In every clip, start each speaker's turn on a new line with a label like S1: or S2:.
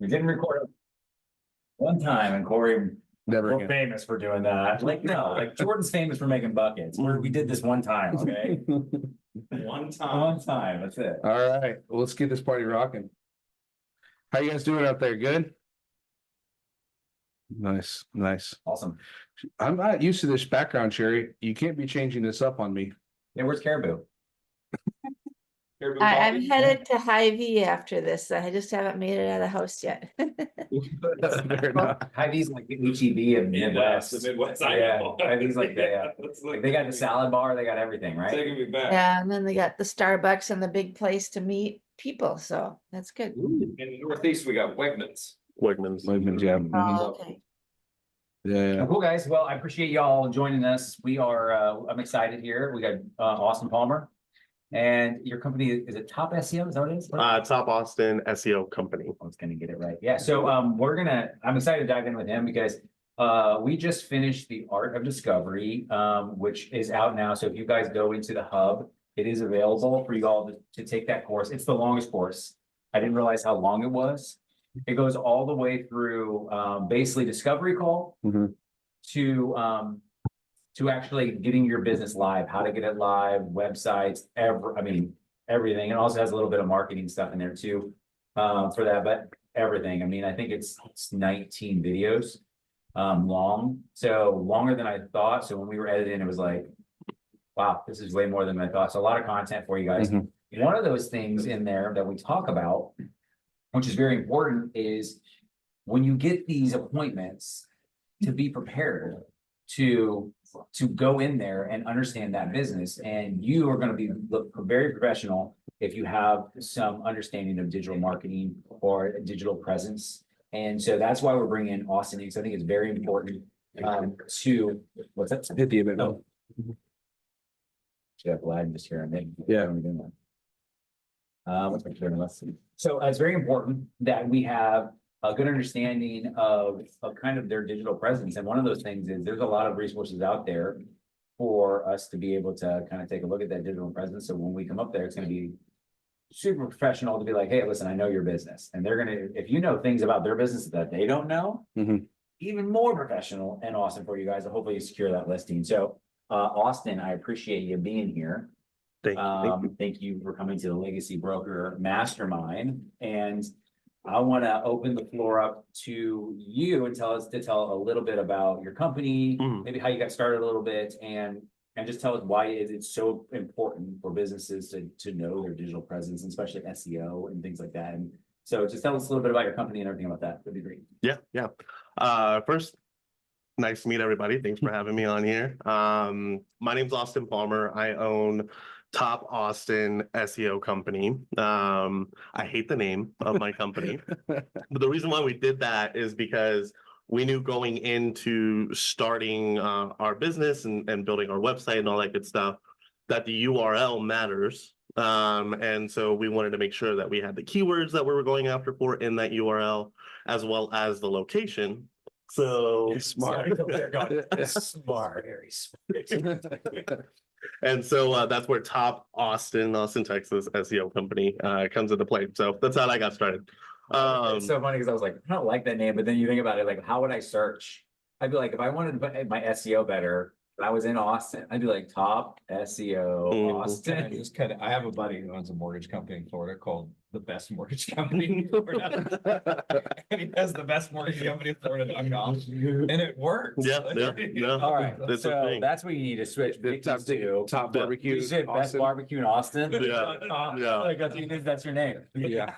S1: We didn't record it one time, and Corey,
S2: Never
S1: we're
S2: again.
S1: famous for doing that. Like, no, like Jordan's famous for making buckets. We did this one time, okay?
S3: One time.
S1: One time, that's it.
S2: All right, well, let's get this party rocking. How you guys doing out there? Good? Nice, nice.
S1: Awesome.
S2: I'm not used to this background, Sherry. You can't be changing this up on me.
S1: Yeah, where's Caribou?
S3: Caribou
S4: I'm
S3: coffee?
S4: headed to Hy-Vee after this. I just haven't made it out of the house yet.
S2: Fair enough.
S1: Hy-Vee's like the HEB of
S3: In
S1: Midwest.
S3: the Midwest. I
S1: Yeah,
S3: know.
S1: Hy-Vee's like that.
S3: It's
S1: Like they got the salad bar, they got everything, right?
S3: Taking me back.
S4: Yeah, and then they got the Starbucks and the big place to meet people, so that's good.
S3: In the Northeast, we got Wegmans.
S2: Wegmans, yeah.
S4: Oh, okay.
S2: Yeah.
S1: Cool, guys. Well, I appreciate y'all joining us. We are, I'm excited here. We got Austin Palmer. And your company, is it Top SEO? Is that what it is?
S5: Top Austin SEO company.
S1: I was gonna get it right. Yeah, so I'm excited to dive in with him because we just finished The Art of Discovery, which is out now. So if you guys go into the hub, it is available for you all to take that course. It's the longest course. I didn't realize how long it was. It goes all the way through basically discovery call
S2: Mhm.
S1: to actually getting your business live, how to get it live, websites, everything. It also has a little bit of marketing stuff in there too, for that, but everything. I mean, I think it's 19 videos, long, so longer than I thought. So when we were editing, it was like, wow, this is way more than I thought. So a lot of content for you guys.
S2: Mhm.
S1: One of those things in there that we talk about, which is very important, is when you get these appointments, to be prepared to go in there and understand that business. And you are going to look very professional if you have some understanding of digital marketing or digital presence. And so that's why we're bringing in Austin, because I think it's very important to what's that?
S2: Hit the event.
S1: Oh. Should have Vlad just here and then.
S2: Yeah.
S1: What's my turn? Let's see. So it's very important that we have a good understanding of kind of their digital presence. And one of those things is there's a lot of resources out there for us to be able to kind of take a look at that digital presence. So when we come up there, it's going to be super professional to be like, hey, listen, I know your business. And they're going to, if you know things about their business that they don't know,
S2: Mhm.
S1: even more professional and awesome for you guys. And hopefully you secure that listing. So Austin, I appreciate you being here. Thank you for coming to the Legacy Broker Mastermind. And I want to open the floor up to you and tell a little bit about your company, maybe how you got started a little bit, and just tell us why it's so important for businesses to know their digital presence, and especially SEO and things like that. And so just tell us a little bit about your company and everything about that. That'd be great.
S5: Yeah. First, nice to meet everybody. Thanks for having me on here. My name's Austin Palmer. I own Top Austin SEO company. I hate the name of my company, but the reason why we did that is because we knew going into starting our business and building our website and all that good stuff, that the URL matters. And so we wanted to make sure that we had the keywords that we were going after for in that URL, as well as the location. So
S2: Smart.
S1: Smart, very smart.
S5: And so that's where Top Austin, Texas SEO company comes into play. So that's how I got started.
S1: It's so funny because I was like, I don't like that name, but then you think about it, like, how would I search? I'd be like, if I wanted to put my SEO better, I was in Austin, I'd be like Top SEO Austin.
S3: I have a buddy who owns a mortgage company in Florida called the Best Mortgage Company in Florida. And he has the best mortgage company in Florida.com. And it works.
S5: Yeah.
S1: All right,
S5: That's the
S1: so
S5: thing.
S1: that's what you need to switch.
S2: Top barbecue.
S1: You said best
S2: Austin.
S1: barbecue in Austin.
S5: Yeah.
S1: Like that's your name.
S2: Yeah.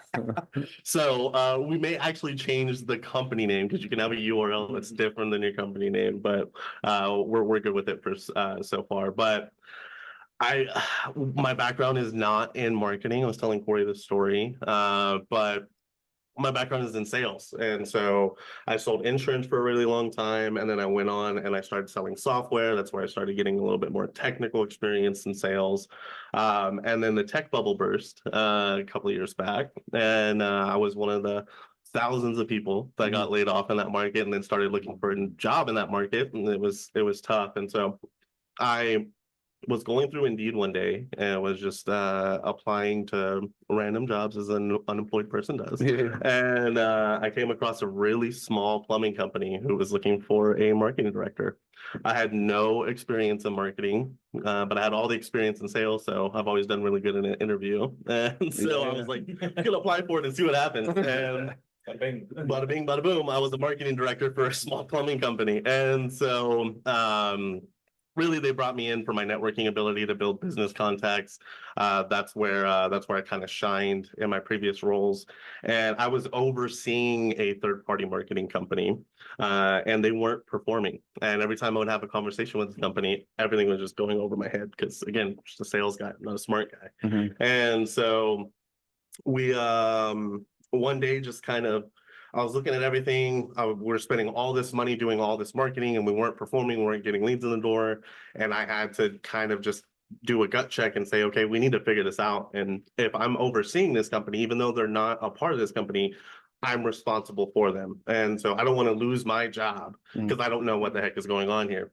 S5: So we may actually change the company name because you can have a URL that's different than your company name, but we're good with it for so far. But my background is not in marketing. I was telling Corey this story, but my background is in sales. And so I sold insurance for a really long time. And then I went on and I started selling software. That's where I started getting a little bit more technical experience in sales. And then the tech bubble burst a couple of years back. And I was one of the thousands of people that got laid off in that market and then started looking for a job in that market. And it was tough. And so I was going through Indeed one day and was just applying to random jobs as an unemployed person does.
S2: Yeah.
S5: And I came across a really small plumbing company who was looking for a marketing director. I had no experience in marketing, but I had all the experience in sales, so I've always done really good in an interview. And so I was like, I'm gonna apply for it and see what happens. And bada bing, bada boom, I was the marketing director for a small plumbing company. And so really they brought me in for my networking ability to build business contacts. That's where I kind of shined in my previous roles. And I was overseeing a third-party marketing company, and they weren't performing. And every time I would have a conversation with the company, everything was just going over my head because, again, just a sales guy, not a smart guy.
S2: Mm-hmm.
S5: And so we one day just kind of, I was looking at everything. We're spending all this money doing all this marketing, and we weren't performing, we weren't getting leads in the door. And I had to kind of just do a gut check and say, okay, we need to figure this out. And if I'm overseeing this company, even though they're not a part of this company, I'm responsible for them. And so I don't want to lose my job because I don't know what the heck is going on here.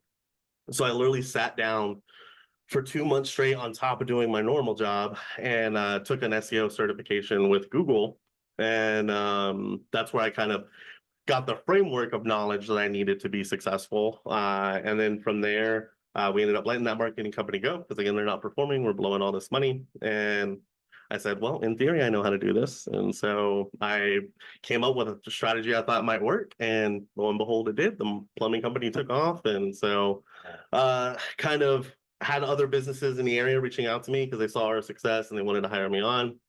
S5: So I literally sat down for 2 months straight on top of doing my normal job and took an SEO certification with Google. And that's where I kind of got the framework of knowledge that I needed to be successful. And then from there, we ended up letting that marketing company go because, again, they're not performing. We're blowing all this money. And I said, well, in theory, I know how to do this. And so I came up with a strategy I thought might work. And lo and behold, it did. The plumbing company took off. And so kind of had other businesses in the area reaching out to me because they saw our success and they wanted to hire me on.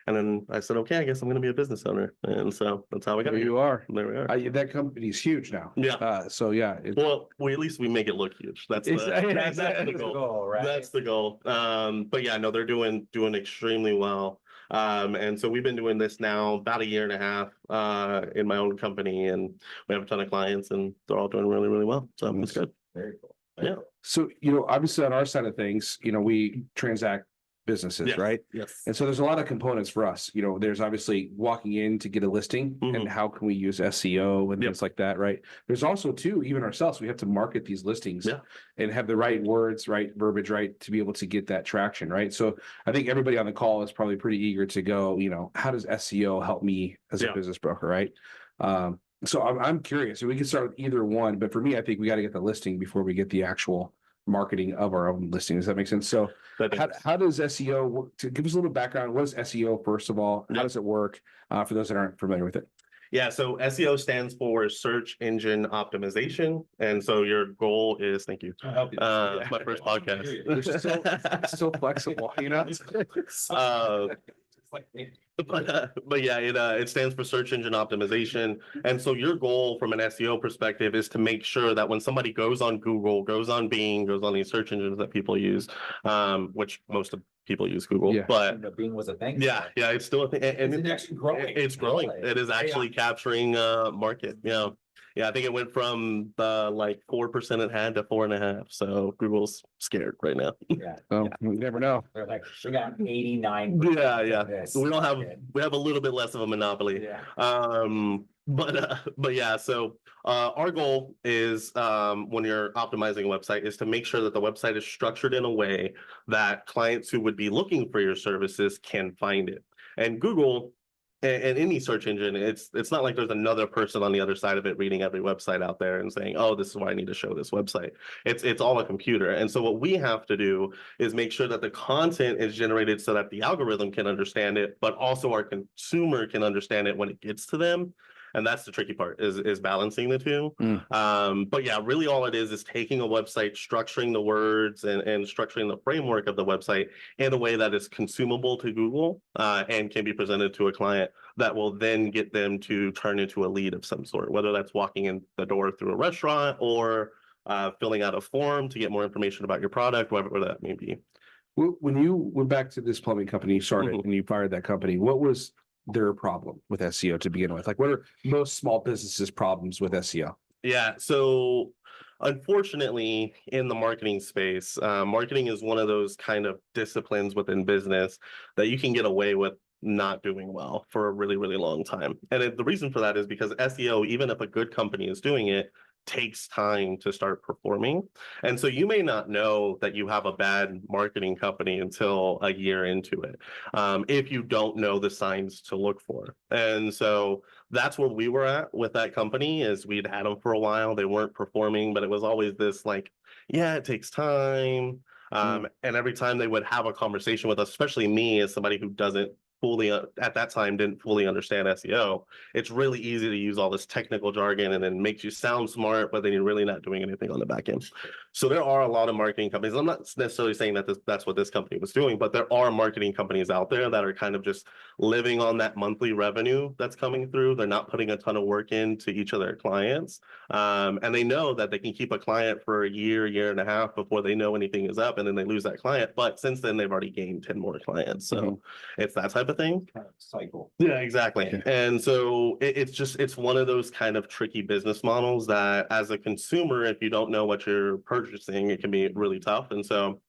S5: And then I said, okay, I guess I'm going to be a business owner. And so that's how we got
S2: There
S5: here.
S2: you are.
S5: There we are.
S2: That company's huge now.
S5: Yeah.
S2: So yeah.
S5: Well, at least we make it look huge. That's the goal.
S1: Right?
S5: That's the goal. But yeah, no, they're doing extremely well. And so we've been doing this now about 1.5 years in my own company, and we have a ton of clients, and they're all doing really, really well. So it's good.
S1: Very cool.
S5: Yeah.
S2: So, obviously on our side of things, we transact businesses,
S5: Yes.
S2: right?
S5: Yes.
S2: And so there's a lot of components for us. There's obviously walking in to get a listing and how can we use SEO and things like that, right? There's also too, even ourselves, we have to market these listings and have the right words, right verbiage, right, to be able to get that traction, right? So I think everybody on the call is probably pretty eager to go, how does SEO help me as a business broker, right? So I'm curious. So we can start with either one, but for me, I think we got to get the listing before we get the actual marketing of our own listing. Does that make sense? So how does SEO work? To give us a little background, what is SEO first of all? How does it work for those that aren't familiar with it?
S5: Yeah, so SEO stands for search engine optimization. And so your goal is, thank you. It's my first podcast.
S2: It's so flexible,
S5: But yeah, it stands for search engine optimization. And so your goal from an SEO perspective is to make sure that when somebody goes on Google, goes on Bing, goes on these search engines that people use, which most of people use Google, but
S1: Bing was a thing.
S5: yeah, it's still a thing. And
S1: it's actually growing.
S5: It's growing. It is actually capturing market. Yeah. Yeah, I think it went from the 4% it had to 4.5%. So Google's scared right now.
S1: Yeah.
S2: Oh, you never know.
S1: They're like, we got 89.
S5: Yeah. We have a little bit less of a monopoly.
S1: Yeah.
S5: But yeah, so our goal is when you're optimizing a website is to make sure that the website is structured in a way that clients who would be looking for your services can find it. And Google and any search engine, it's not like there's another person on the other side of it reading every website out there and saying, oh, this is why I need to show this website. It's all a computer. And so what we have to do is make sure that the content is generated so that the algorithm can understand it, but also our consumer can understand it when it gets to them. And that's the tricky part is balancing the two. But yeah, really all it is taking a website, structuring the words and structuring the framework of the website in a way that is consumable to Google and can be presented to a client that will then get them to turn into a lead of some sort, whether that's walking in the door through a restaurant or filling out a form to get more information about your product, whatever that may be.
S2: When you went back to this plumbing company, you started and you fired that company, what was their problem with SEO to begin with? Like, what are most small businesses' problems with SEO?
S5: Yeah, so unfortunately, in the marketing space, marketing is one of those kind of disciplines within business that you can get away with not doing well for a really, really long time. And the reason for that is because SEO, even if a good company is doing it, takes time to start performing. And so you may not know that you have a bad marketing company until a year into it, if you don't know the signs to look for. And so that's where we were at with that company, is we'd had them for a while. They weren't performing, but it was always this like, yeah, it takes time. And every time they would have a conversation with us, especially me as somebody who doesn't fully at that time didn't fully understand SEO, it's really easy to use all this technical jargon and then makes you sound smart, but then you're really not doing anything on the back end. So there are a lot of marketing companies. I'm not necessarily saying that that's what this company was doing, but there are marketing companies out there that are kind of just living on that monthly revenue that's coming through. They're not putting a ton of work into each of their clients. And they know that they can keep a client for a year and a half before they know anything is up, and then they lose that client. But since then, they've already gained 10 more clients. So it's that type of thing.
S3: Kind of cycle.
S5: Yeah, exactly. And so it's one of those kind of tricky business models that as a consumer, if you don't know what you're purchasing, it can be really tough. And so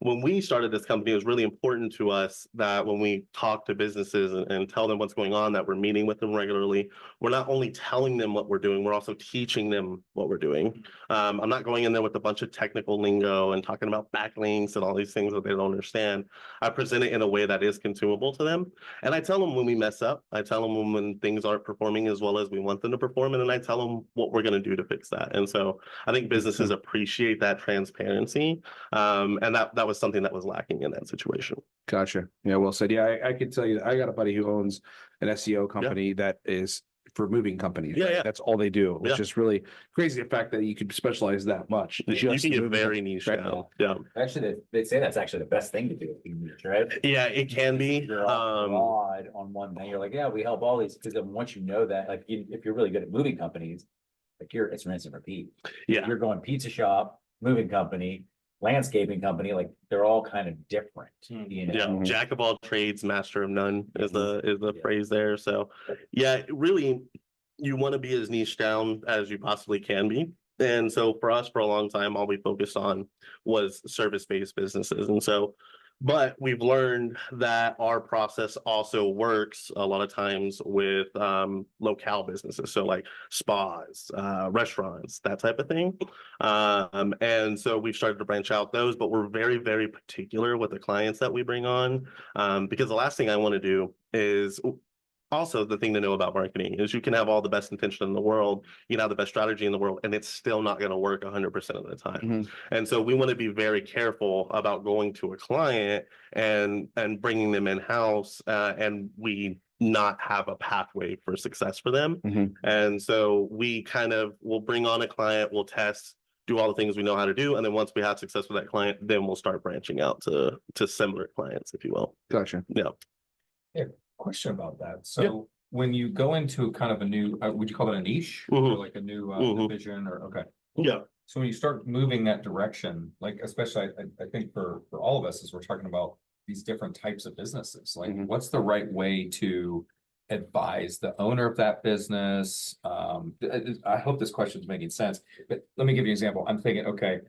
S5: when we started this company, it was really important to us that when we talk to businesses and tell them what's going on, that we're meeting with them regularly. We're not only telling them what we're doing, we're also teaching them what we're doing. I'm not going in there with a bunch of technical lingo and talking about backlinks and all these things that they don't understand. I present it in a way that is consumable to them. And I tell them when we mess up. I tell them when things aren't performing as well as we want them to perform. And then I tell them what we're going to do to fix that. And so I think businesses appreciate that transparency. And that was something that was lacking in that situation.
S2: Gotcha. Yeah, well said. Yeah, I could tell you, I got a buddy who owns an SEO company that is for moving companies.
S5: Yeah,
S2: right?
S5: yeah.
S2: That's all they do, which
S5: Yeah.
S2: is really crazy. The fact that you could specialize that much.
S5: You
S2: just
S5: can get
S2: moving
S5: very
S2: companies,
S5: niche
S2: right?
S5: now. Yeah.
S1: Actually, they say that's actually the best thing to do, right?
S5: Yeah, it can be.
S1: You're all broad on one thing. You're like, yeah, we help all these, because then once you know that, like, if you're really good at moving companies, like it's rinse and repeat.
S5: Yeah.
S1: You're going pizza shop, moving company, landscaping company, like they're all kind of different, you know?
S5: Yeah, jack of all trades, master of none is the
S1: Yeah.
S5: phrase there. So yeah, really, you want to be as niche down as you possibly can be. And so for us, for a long time, all we focused on was service-based businesses. And so, but we've learned that our process also works a lot of times with locale businesses. So like spas, restaurants, that type of thing. And so we've started to branch out those, but we're very, very particular with the clients that we bring on. Because the last thing I want to do is also the thing to know about marketing is you can have all the best intention in the world, you can have the best strategy in the world, and it's still not going to work 100% of the time. And so we want to be very careful about going to a client and bringing them in-house, and we not have a pathway for success for them. And so we kind of will bring on a client, we'll test, do all the things we know how to do, and then once we have success with that client, then we'll start branching out to similar clients, if you will.
S2: Gotcha.
S5: Yeah.
S3: Question about that. So when you go into kind of a new, would you call it a niche or like a new division or okay.
S5: Yeah.
S3: So when you start moving that direction, like especially I think for all of us as we're talking about these different types of businesses, like what's the right way to advise the owner of that business? I hope this question is making sense, but let me give you an example. I'm thinking, okay,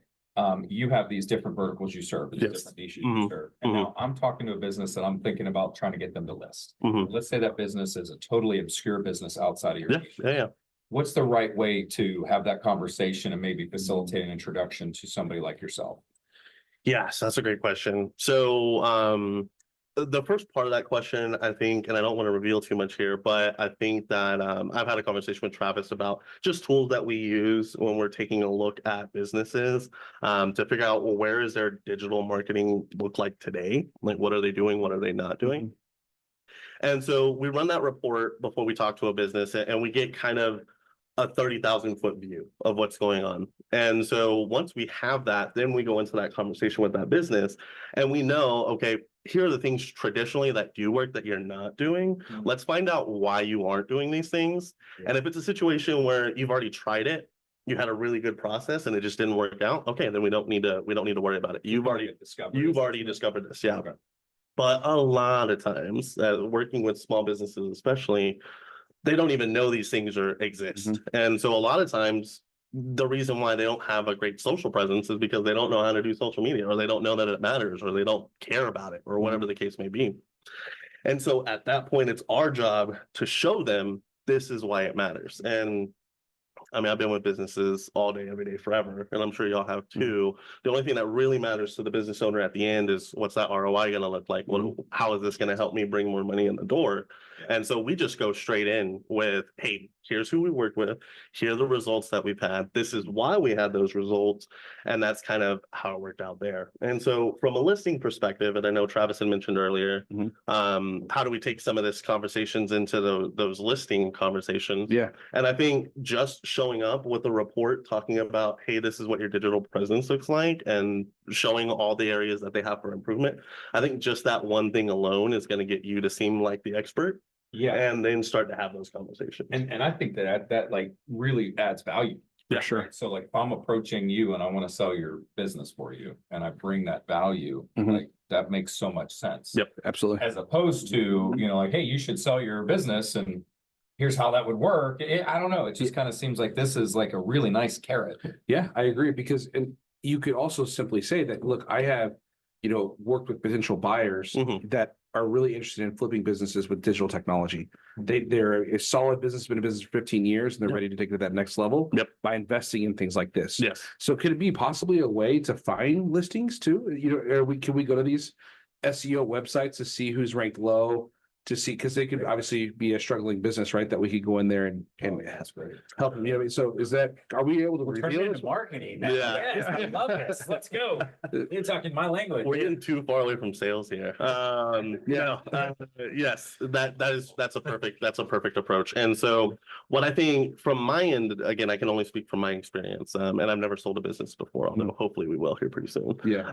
S3: you have these different verticals you serve, these different niches you serve. And now I'm talking to a business that I'm thinking about trying to get them to list. Let's say that business is a totally obscure business outside of your niche. What's the right way to have that conversation and maybe facilitate an introduction to somebody like yourself?
S5: Yes, that's a great question. So the first part of that question, I think, and I don't want to reveal too much here, but I think that I've had a conversation with Travis about just tools that we use when we're taking a look at businesses to figure out, well, where is their digital marketing look like today? Like, what are they doing? What are they not doing? And so we run that report before we talk to a business, and we get kind of a 30,000-foot view of what's going on. And so once we have that, then we go into that conversation with that business and we know, okay, here are the things traditionally that do work that you're not doing. Let's find out why you aren't doing these things. And if it's a situation where you've already tried it, you had a really good process and it just didn't work out, okay, then we don't need to worry about it. You've already discovered this. Yeah. Okay. But a lot of times, working with small businesses especially, they don't even know these things exist. And so a lot of times the reason why they don't have a great social presence is because they don't know how to do social media, or they don't know that it matters, or they don't care about it, or whatever the case may be. And so at that point, it's our job to show them this is why it matters. And I mean, I've been with businesses all day, every day, forever, and I'm sure y'all have too. The only thing that really matters to the business owner at the end is what's that ROI going to look like? How is this going to help me bring more money in the door? And so we just go straight in with, hey, here's who we work with. Here are the results that we've had. This is why we had those results. And that's kind of how it worked out there. And so from a listing perspective, and I know Travis had mentioned earlier, how do we take some of this conversations into those listing conversations?
S2: Yeah.
S5: And I think just showing up with a report talking about, hey, this is what your digital presence looks like, and showing all the areas that they have for improvement. I think just that one thing alone is going to get you to seem like the expert.
S3: Yeah.
S5: And then start to have those conversations.
S3: And I think that like really adds value.
S5: Yeah,
S2: sure.
S3: So like if I'm approaching you and I want to sell your business for you and I bring that value, like that makes so much sense.
S5: Yep,
S2: absolutely.
S3: As opposed to, you know, like, hey, you should sell your business and here's how that would work. I don't know. It just kind of seems like this is like a really nice carrot.
S2: Yeah, I agree, because and you could also simply say that, look, I have, you know, worked with potential buyers that are really interested in flipping businesses with digital technology. They're a solid business, been in business for 15 years, and they're ready to take it to that next level by investing in things like this.
S5: Yes.
S2: So could it be possibly a way to find listings too? You know, can we go to these SEO websites to see who's ranked low, to see, because they could obviously be a struggling business, right? That we could go in there and
S3: That's great.
S2: help them. You know, so is that, are we able to
S1: We're
S2: reveal
S1: turning
S2: this?
S1: into marketing. now.
S5: Yeah.
S1: Yes, I love this. Let's go. You're talking my language.
S5: We're getting too far away from sales here. Yes, that's a perfect approach. And so what I think from my end, again, I can only speak from my experience, and I've never sold a business before, although hopefully we will here pretty soon.
S2: Yeah.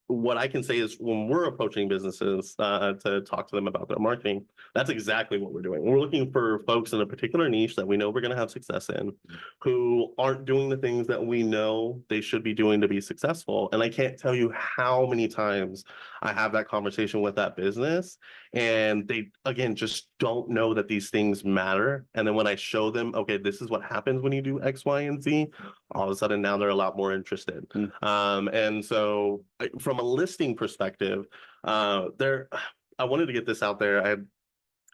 S5: What I can say is when we're approaching businesses to talk to them about their marketing, that's exactly what we're doing. We're looking for folks in a particular niche that we know we're going to have success in, who aren't doing the things that we know they should be doing to be successful. And I can't tell you how many times I have that conversation with that business, and they, again, just don't know that these things matter. And then when I show them, okay, this is what happens when you do X, Y, and Z, all of a sudden now they're a lot more interested. And so from a listing perspective, I wanted to get this out there. I had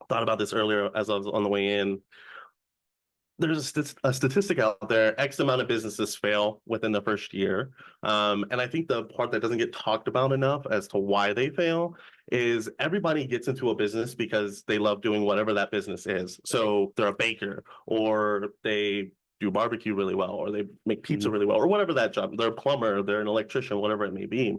S5: thought about this earlier as I was on the way in. There's a statistic out there, X amount of businesses fail within the first year. And I think the part that doesn't get talked about enough as to why they fail is everybody gets into a business because they love doing whatever that business is. So they're a baker, or they do barbecue really well, or they make pizza really well, or whatever that job, they're a plumber, they're an electrician, whatever it may be.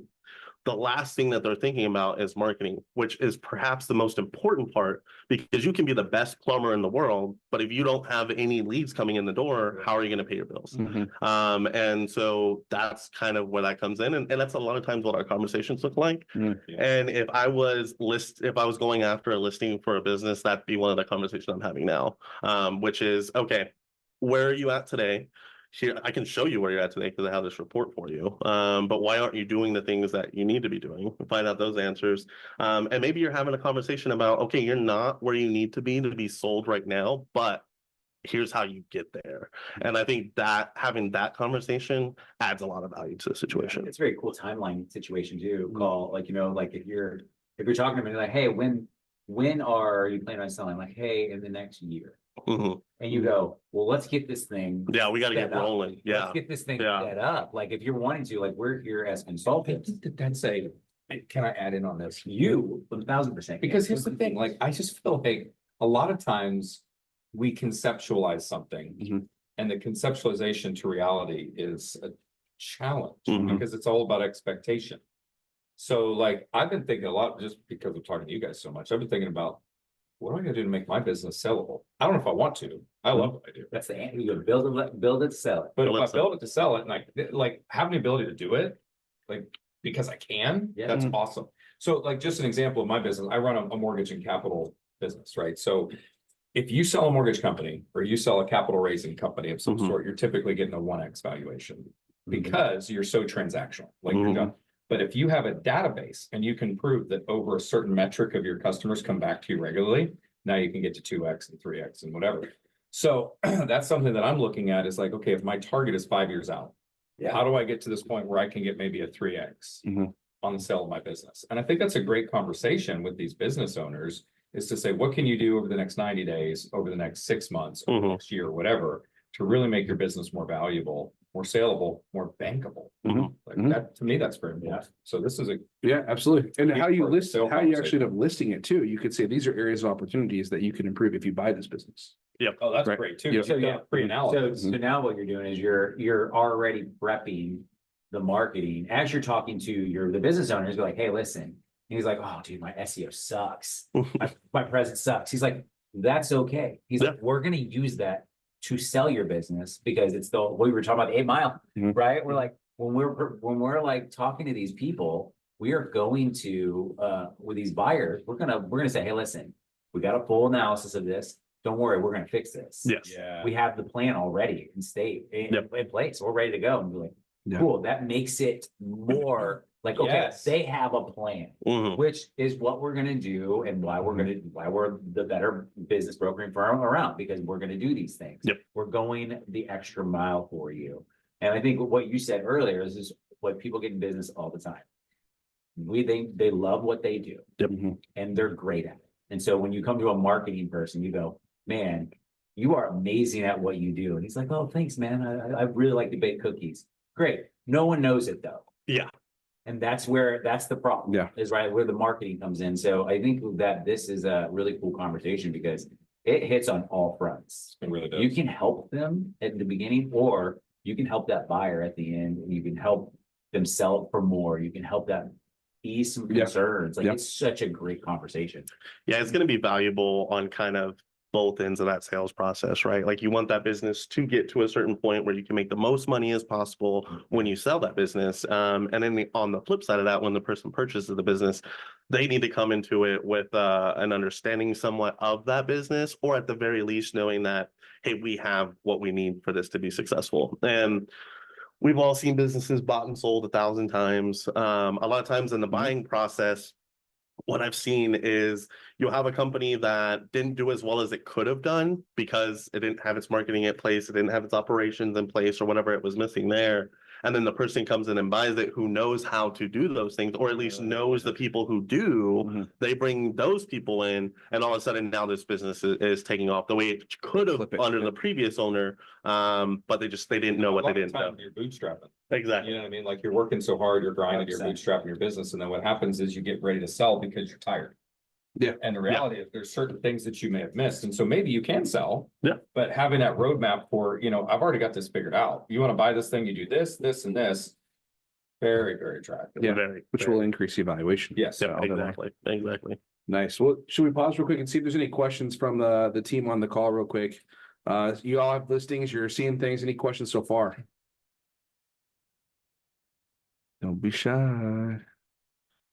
S5: The last thing that they're thinking about is marketing, which is perhaps the most important part, because you can be the best plumber in the world, but if you don't have any leads coming in the door, how are you going to pay your bills? And so that's kind of where that comes in. And that's a lot of times what our conversations look like. And if I was going after a listing for a business, that'd be one of the conversations I'm having now, which is, okay, where are you at today? Here, I can show you where you're at today because I have this report for you. But why aren't you doing the things that you need to be doing? Find out those answers. And maybe you're having a conversation about, okay, you're not where you need to be sold right now, but here's how you get there. And I think that having that conversation adds a lot of value to the situation.
S1: It's a very cool timeline situation too. Call, like, you know, like if you're talking to me like, hey, when are you planning on selling? Like, hey, in the next year. And you go, well, let's get this thing.
S5: Yeah, we got to get rolling. Yeah.
S1: Let's get this thing set up. Like, if you're wanting to, like, we're here as consultants.
S3: That's can I add in on this?
S1: You 1000%.
S3: Because here's the thing, like, I just feel like a lot of times we conceptualize something and the conceptualization to reality is a challenge because it's all about expectation. So like, I've been thinking a lot, just because I'm talking to you guys so much, I've been thinking about, what am I gonna do to make my business sellable? I don't know if I want to. I love what I do.
S1: That's the answer. You go build it, sell it.
S3: But if I build it to sell it and like have the ability to do it, like, because I can, that's awesome. So like, just an example of my business, I run a mortgage and capital business, right? So if you sell a mortgage company or you sell a capital raising company of some sort, you're typically getting a 1x valuation because you're so transactional, like you're done. But if you have a database and you can prove that over a certain metric of your customers come back to you regularly, now you can get to 2x and 3x and whatever. So that's something that I'm looking at is like, okay, if my target is 5 years out, how do I get to this point where I can get maybe a 3x on the sale of my business? And I think that's a great conversation with these business owners, is to say, what can you do over the next 90 days, over the next 6 months, over the next year, whatever, to really make your business more valuable, more saleable, more bankable.
S5: Mhm.
S3: Like
S2: Mhm.
S3: that, to me, that's very important. So this is a
S2: Yeah, absolutely. And how you
S3: Part of the
S2: list,
S3: sale
S2: how you actually
S3: conversation.
S2: end up listing it too. You could say these are areas of opportunities that you can improve if you buy this business.
S3: Oh, that's
S2: Right.
S3: great too.
S2: Yeah.
S3: You've done a
S1: So
S3: pre-analysis.
S1: now what you're doing is you're already prepping the marketing as you're talking to the business owners. You're like, hey, listen. And he's like, oh, dude, my SEO sucks. My presence sucks. He's like, that's okay. He's like, we're gonna use that to sell your business because it's we were talking about the 8 Mile,
S2: Mhm.
S1: right? We're like, when we're like talking to these people, we are going to with these buyers, we're gonna say, hey, listen, we got a full analysis of this. Don't worry, we're gonna fix this.
S5: Yes.
S3: Yeah.
S1: We have the plan already in place. We're ready to go. And be like,
S2: Yeah.
S1: cool. That makes it more like, okay,
S3: Yes.
S1: they have a plan,
S5: Mhm.
S1: which is what we're gonna do and why we're the better business brokering firm around, because we're gonna do these things.
S5: Yep.
S1: We're going the extra mile for you. And I think what you said earlier is what people get in business all the time. They love what they do
S2: Mhm.
S1: and they're great at it. And so when you come to a marketing person, you go, man, you are amazing at what you do. And he's like, oh, thanks, man. I really like to bake cookies. Great. No one knows it though.
S5: Yeah.
S1: And that's the problem.
S2: Yeah.
S1: Is right where the marketing comes in. So I think that this is a really cool conversation because it hits on all fronts.
S3: It really does.
S1: You can help them at the beginning, or you can help that buyer at the end, and you can help them sell it for more. You can help that ease some
S2: Yeah.
S1: concerns. Like
S2: Yeah.
S1: it's such a great conversation.
S5: Yeah, it's going to be valuable on kind of both ends of that sales process, right? Like you want that business to get to a certain point where you can make the most money as possible when you sell that business. And then on the flip side of that, when the person purchases the business, they need to come into it with an understanding somewhat of that business, or at the very least knowing that, hey, we have what we need for this to be successful. And we've all seen businesses bought and sold 1,000 times. A lot of times in the buying process, what I've seen is you'll have a company that didn't do as well as it could have done because it didn't have its marketing in place, it didn't have its operations in place, or whatever it was missing there. And then the person comes in and buys it who knows how to do those things, or at least knows the people who do.
S2: Mhm.
S5: They bring those people in, and all of a sudden now this business is taking off the way it could have
S2: Flip it.
S5: under the previous owner. But they didn't know what they didn't know.
S3: You're bootstrapping.
S5: Exactly.
S3: You know what I mean? Like you're working so hard, you're grinding, you're
S1: 100%.
S3: bootstrapping your business. And then what happens is you get ready to sell because you're tired.
S2: Yeah.
S3: And the reality is there's certain things that you may have missed. And so maybe you can sell.
S5: Yeah.
S3: But having that roadmap for, I've already got this figured out. You want to buy this thing, you do this, this, and this. Very, very attractive.
S2: Yeah.
S5: Very,
S2: Which
S5: very.
S2: will increase the evaluation.
S3: Yes.
S5: Yeah, exactly. Exactly.
S2: Nice. Well, should we pause real quick and see if there's any questions from the team on the call real quick? You all have listings, you're seeing things. Any questions so far? Don't be shy.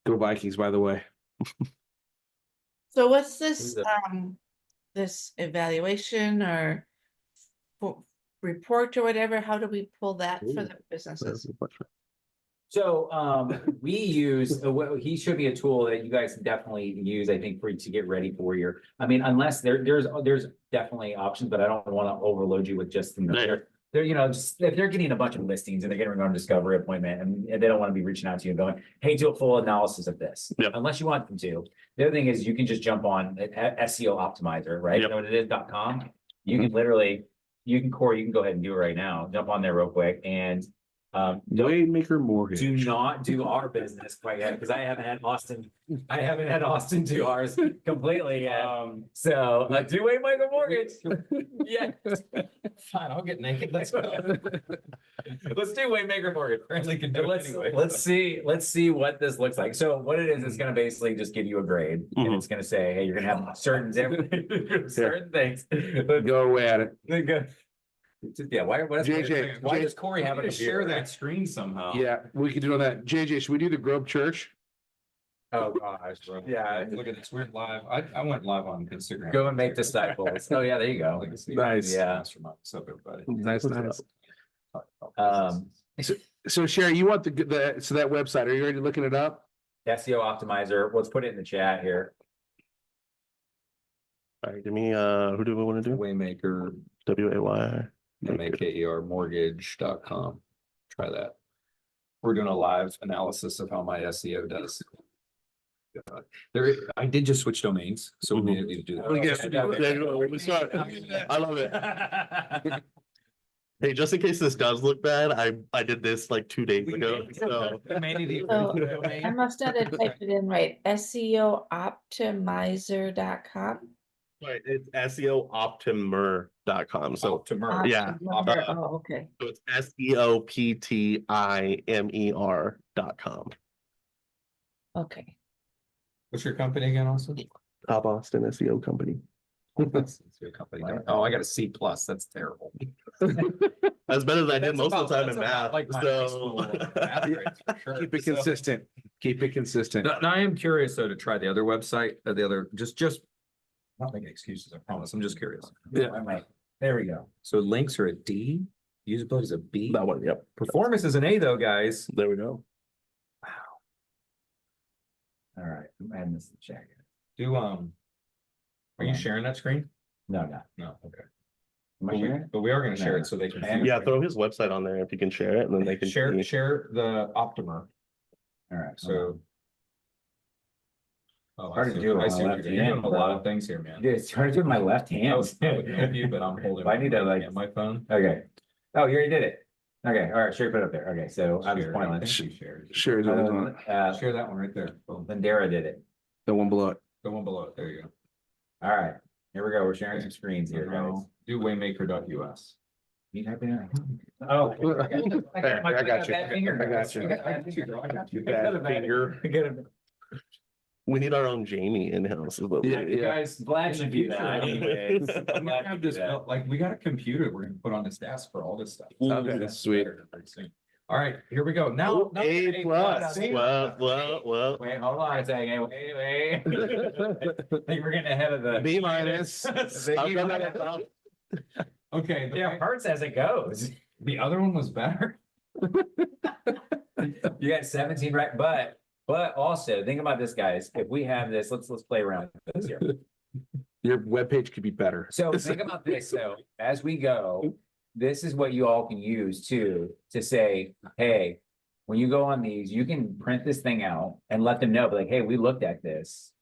S2: Go Vikings, by the way.
S4: So what's this,
S1: Who's
S4: this evaluation or report or whatever? How do we pull that for the businesses?
S1: So we use he showed me a tool that you guys definitely use, I think, to get ready for your. I mean, unless there's definitely options, but I don't want to overload you with just they're just if they're getting a bunch of listings and they're getting on a discovery appointment and they don't want to be reaching out to you and going, hey, do a full analysis of this.
S5: Yep.
S1: Unless you want them to. The other thing is you can just jump on SEO optimizer, right?
S5: Yep.
S1: You know what it is, .com. You can literally, Corey, you can go ahead and do it right now. Jump on there real quick and
S2: Waymaker Mortgage.
S1: do not do our business quite yet because I haven't had Austin do ours completely yet. So do Waymaker Mortgage. Yeah.
S3: Fine, I'll get naked. Let's go.
S1: Let's do Waymaker Mortgage.
S3: Apparently can do it anyway.
S1: Let's see what this looks like. So what it is, it's gonna basically just give you a grade and it's gonna say, hey, you're gonna have certain things.
S2: Go at it.
S1: Yeah, why
S2: JJ,
S1: does Corey have
S3: To
S1: a
S3: share that screen somehow.
S2: Yeah, we can do all that. JJ, should we do the Grove Church?
S1: Oh gosh,
S3: Bro.
S1: yeah.
S3: Look at this weird live. I went live on Instagram.
S1: Go and make disciples. Oh yeah, there you go.
S2: Nice.
S1: Yeah.
S3: Mastermind. What's up, everybody?
S2: Nice.
S1: Um,
S2: So Sherry, you want that website? Are you already looking it up?
S1: SEO optimizer. Let's put it in the chat here.
S5: All right, give me who do we want to do?
S3: Waymaker,
S5: WAY.
S3: MAKER mortgage.com. Try that. We're doing a live analysis of how my SEO does. I did just switch domains, so we need to do that.
S5: I love it. Hey, just in case this does look bad, I did this like 2 days ago, so.
S4: So I must not have typed it in right. SEOoptimizer.com.
S5: Right, it's SEOoptimer.com, so.
S3: Optimer.
S5: Yeah.
S4: Oh, okay.
S5: So it's SEOPTIMER.com.
S4: Okay.
S3: What's your company again, also?
S5: Top Austin SEO company.
S3: That's your company. Oh, I got a C plus. That's terrible.
S5: As better as I did
S3: That's
S5: most of the
S3: about-
S5: time in
S3: that's about
S5: math,
S3: like my high
S5: so.
S3: school math grades for sure.
S2: Keep it
S3: So-
S2: consistent. Keep it consistent.
S3: Now, I am curious though to try the other website, just not making excuses, I promise. I'm just curious.
S1: Yeah, I might. There we go.
S3: So links are a D, usability is a B.
S5: That one, yep.
S3: Performance is an A though, guys.
S5: There we go.
S1: All right, I'm adding this to check.
S3: Are you sharing that screen?
S1: No, no.
S3: No, okay.
S1: Am I
S3: But
S1: sharing?
S3: we are gonna share
S1: No.
S3: it so they can.
S1: Yeah,
S3: see.
S5: Yeah, throw his website on there if you can share it, and then they can.
S3: Share
S5: see.
S3: the Optimer,
S1: All right,
S3: so. Oh, I
S1: Hard to
S3: see.
S1: do it
S3: I
S1: on
S3: see
S1: my
S3: what
S1: left
S3: you're doing. You're doing
S1: hand,
S3: a lot
S1: bro.
S3: of things here, man.
S1: Dude, it's hard to do with my left
S3: I
S1: hand.
S3: would help you, but I'm holding.
S1: I need to,
S3: my-
S1: like-
S3: My phone.
S1: Okay. Oh, you already did it. Okay, all right, sure, put it up there. Okay, so I was
S3: Share.
S1: pointless.
S3: Thank you, shared.
S2: Share the one
S3: Share that one right there. Boom.
S1: Lindera did it.
S2: below it.
S3: The one below it. There you go.
S1: All right, here we go. We're sharing some screens here, guys.
S3: Now, do waymaker.us.
S1: You type it in? Oh.
S2: I got you.
S1: bad finger.
S2: I got you.
S3: I got you.
S2: Bad finger.
S1: I got a-
S5: We need our own Jamie in-house. Is what we
S2: Yeah,
S5: need.
S3: Guys,
S1: Glad
S3: in
S1: to
S3: the
S1: do that
S3: future,
S1: anyways.
S3: we're gonna
S1: Glad to
S3: have
S1: do
S3: this,
S1: that.
S3: like, we got a computer we're gonna put on this desk for all this stuff.
S2: Okay, that's sweet.
S3: All right, here we go. Now. now we're
S5: A
S3: A
S5: plus.
S3: plus.
S5: Well.
S1: Wait, hold on a second. Wait. I think we're getting ahead of the.
S5: B minus. I've done that enough.
S3: Okay,
S1: Yeah, it hurts as it goes.
S3: the other one was better.
S1: You got 17 right, but also think about this, guys. If we have this, let's play around with this here.
S2: Your webpage could be better.
S1: So think about this. So as we go, this is what you all can use too, to say, hey, when you go on these, you can print this thing out and let them know, like, hey, we looked at this.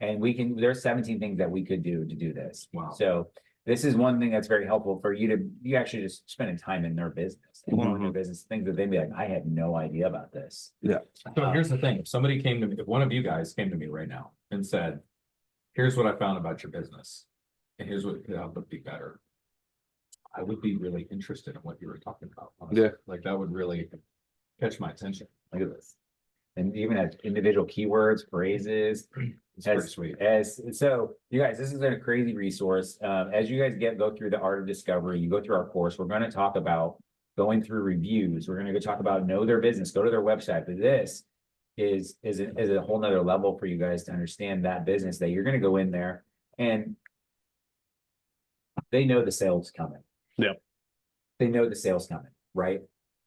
S1: And there's 17 things that we could do to do this.
S3: Wow.
S1: So this is one thing that's very helpful for you actually just spending time in their business and knowing their business, things that they'd be like, I had no idea about this.
S3: So here's the thing, if somebody came to me, if one of you guys came to me right now and said, here's what I found about your business. And here's what would be better. I would be really interested in what you were talking about. honestly.
S2: Yeah.
S3: Like that would really catch my attention.
S1: Look at this. And even as individual keywords, phrases.
S3: It's pretty sweet.
S1: So you guys, this is a crazy resource. As you guys go through the art of discovery, you go through our course, we're going to talk about going through reviews. We're going to go talk about know their business, go to their website. But this is a whole nother level for you guys to understand that business, that you're going to go in there and they know the sales coming.
S5: Yep.
S1: They know the sales coming, right?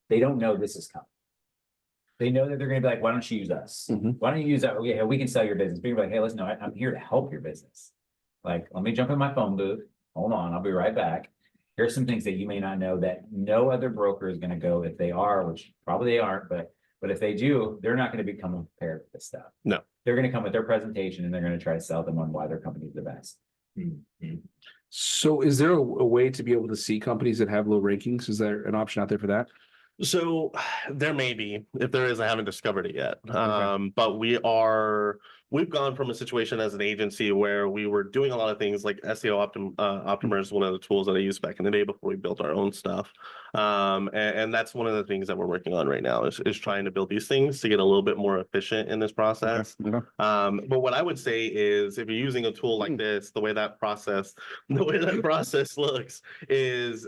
S1: They don't know this is coming. They know that they're gonna be like, why don't you use us?
S2: Mhm.
S1: Why don't you use that? Okay, we can sell your business. People are like, hey, listen, no, I'm here to help your business. Like, let me jump in my phone booth. Hold on, I'll be right back. Here's some things that you may not know that no other broker is gonna go if they are, which probably they aren't, but if they do, they're not gonna be coming prepared with this stuff.
S5: No.
S1: They're gonna come with their presentation and they're gonna try to sell them on why their company is the best.
S2: So is there a way to be able to see companies that have low rankings? Is there an option out there for that?
S5: So there may be, if there is, I haven't discovered it yet. But we've gone from a situation as an agency where we were doing a lot of things like SEO Optimer is one of the tools that I used back in the day before we built our own stuff. And that's one of the things that we're working on right now is trying to build these things to get a little bit more efficient in this process.
S2: Okay.
S5: But what I would say is if you're using a tool like this, the way that process looks is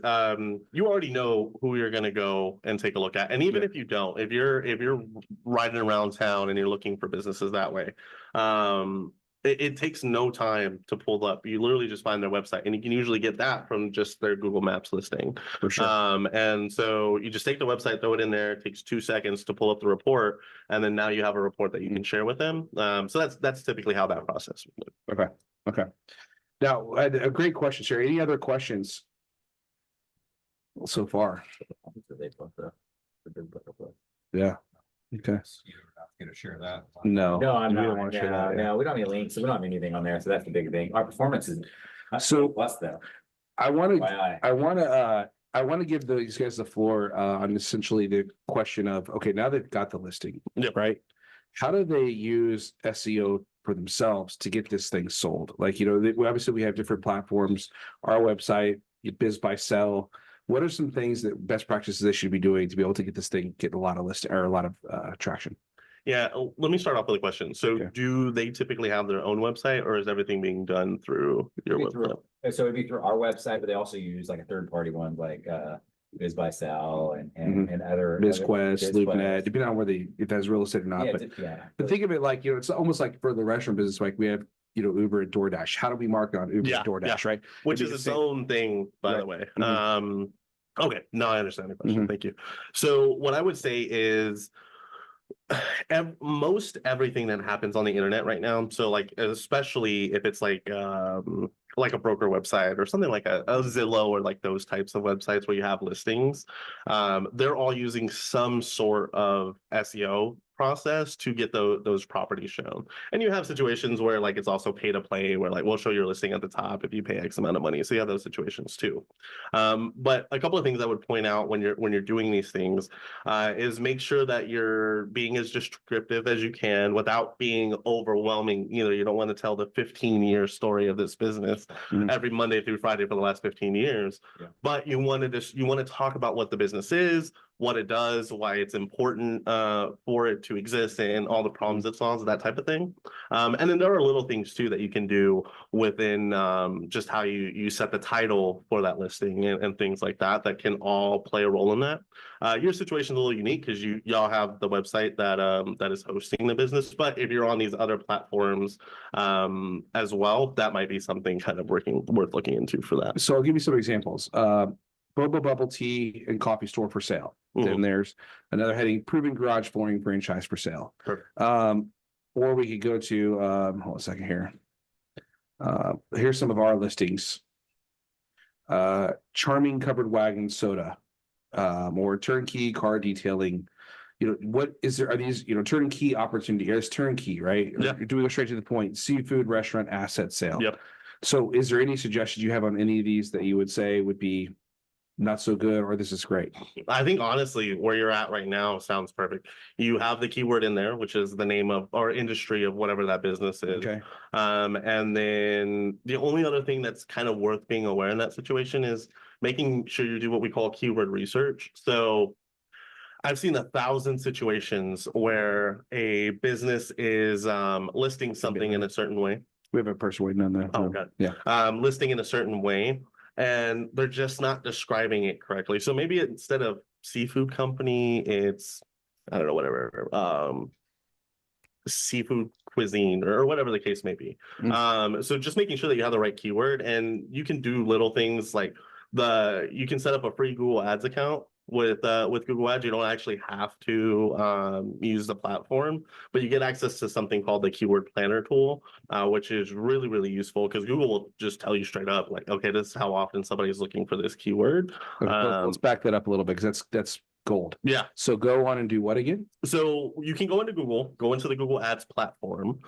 S5: you already know who you're going to go and take a look at. And even if you don't, if you're riding around town and you're looking for businesses that way, it takes no time to pull up. You literally just find their website, and you can usually get that from just their Google Maps listing.
S2: For sure.
S5: And so you just take the website, throw it in there. It takes 2 seconds to pull up the report, and then now you have a report that you can share with them. So that's typically how that process would look.
S2: Okay. Now, a great question, Sherry. Any other questions so far? Yeah. Okay.
S3: You're not gonna share that.
S2: No.
S1: No, I'm
S2: we
S1: not.
S2: don't wanna share that, yeah.
S1: No, we don't have any links. We don't have anything on there. So that's the big thing. Our performance is
S2: So-
S1: plus though.
S2: I want to
S1: FYI.
S2: I want to I want to give these guys the floor on essentially the question of, okay, now they've got the listing,
S5: Yep.
S2: right? How do they use SEO for themselves to get this thing sold? Like, obviously we have different platforms, our website, Biz by Sell. What are some things that best practices they should be doing to be able to get this thing, get a lot of listing or a lot of traction?
S5: Yeah, let me start off with a question. So
S2: Okay.
S5: do they typically have their own website, or is everything being done through your website?
S1: So it'd be through our website, but they also use like a third party one like Biz by Sell and other
S2: BizQuest, LoopNet, depending on whether it has real estate or not.
S1: Yeah,
S2: But think of it like, it's almost like for the restaurant business, like we have, Uber and DoorDash. How do we market on Uber and DoorDash, right?
S5: Which is its own thing, by the way. Okay, now I understand the question. Thank you. So what I would say is most everything that happens on the internet right now, so like especially if it's like a broker website or something like a Zillow or like those types of websites where you have listings, they're all using some sort of SEO process to get those properties shown. And you have situations where like it's also pay to play, where like we'll show your listing at the top if you pay X amount of money. So you have those situations too. But a couple of things I would point out when you're doing these things is make sure that you're being as descriptive as you can without being overwhelming. You don't want to tell the 15-year story of this business every Monday through Friday for the last 15 years.
S1: Yeah.
S5: But you want to talk about what the business is, what it does, why it's important for it to exist, and all the problems it solves, that type of thing. And then there are little things too that you can do within just how you set the title for that listing and things like that can all play a role in that. Your situation is a little unique because y'all have the website that is hosting the business, but if you're on these other platforms as well, that might be something kind of worth looking into for that.
S2: So I'll give you some examples. Boba Bubble Tea and Coffee Store for sale. Then there's another heading, Proven Garage Flooring Franchise for sale.
S5: Perfect.
S2: Or we could go to, hold on a second here. Here's some of our listings. Charming Covered Wagon Soda, or Turnkey Car Detailing. What is there? Are these, turnkey opportunity? There's turnkey, right?
S5: Yeah.
S2: Do we go straight to the point? Seafood restaurant asset sale.
S5: Yep.
S2: So is there any suggestions you have on any of these that you would say would be not so good, or this is great?
S5: I think honestly, where you're at right now sounds perfect. You have the keyword in there, which is the name of or industry of whatever that business is.
S2: Okay.
S5: And then the only other thing that's kind of worth being aware in that situation is making sure you do what we call keyword research. So I've seen 1,000 situations where a business is listing something in a certain way.
S2: We have a person waiting on that.
S5: Oh, God.
S2: Yeah.
S5: Listing in a certain way, and they're just not describing it correctly. So maybe instead of seafood company, it's, I don't know, whatever, seafood cuisine or whatever the case may be. So just making sure that you have the right keyword, and you can do little things like you can set up a free Google Ads account with Google Ads. You don't actually have to use the platform, but you get access to something called the keyword planner tool, which is really, really useful because Google will just tell you straight up, like, okay, this is how often somebody's looking for this keyword.
S2: Let's back that up a little bit, because that's gold.
S5: Yeah.
S2: So go on and do what again?
S5: So you can go into the Google Ads platform.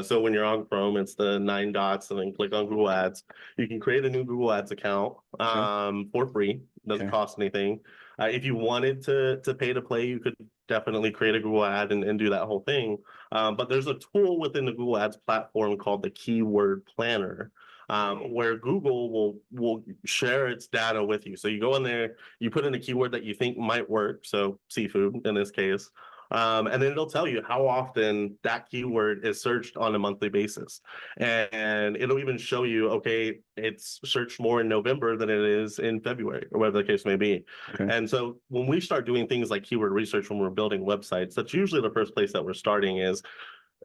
S5: So when you're on Chrome, it's the 9 dots and then click on Google Ads. You can create a new Google Ads account for free. Doesn't cost anything. If you wanted to pay to play, you could definitely create a Google ad and do that whole thing. But there's a tool within the Google Ads platform called the Keyword Planner, where Google will share its data with you. So you go in there, you put in a keyword that you think might work, so seafood in this case, and then it'll tell you how often that keyword is searched on a monthly basis. And it'll even show you, okay, it's searched more in November than it is in February, or whatever the case may be.
S2: Okay.
S5: And so when we start doing things like keyword research, when we're building websites, that's usually the first place that we're starting is,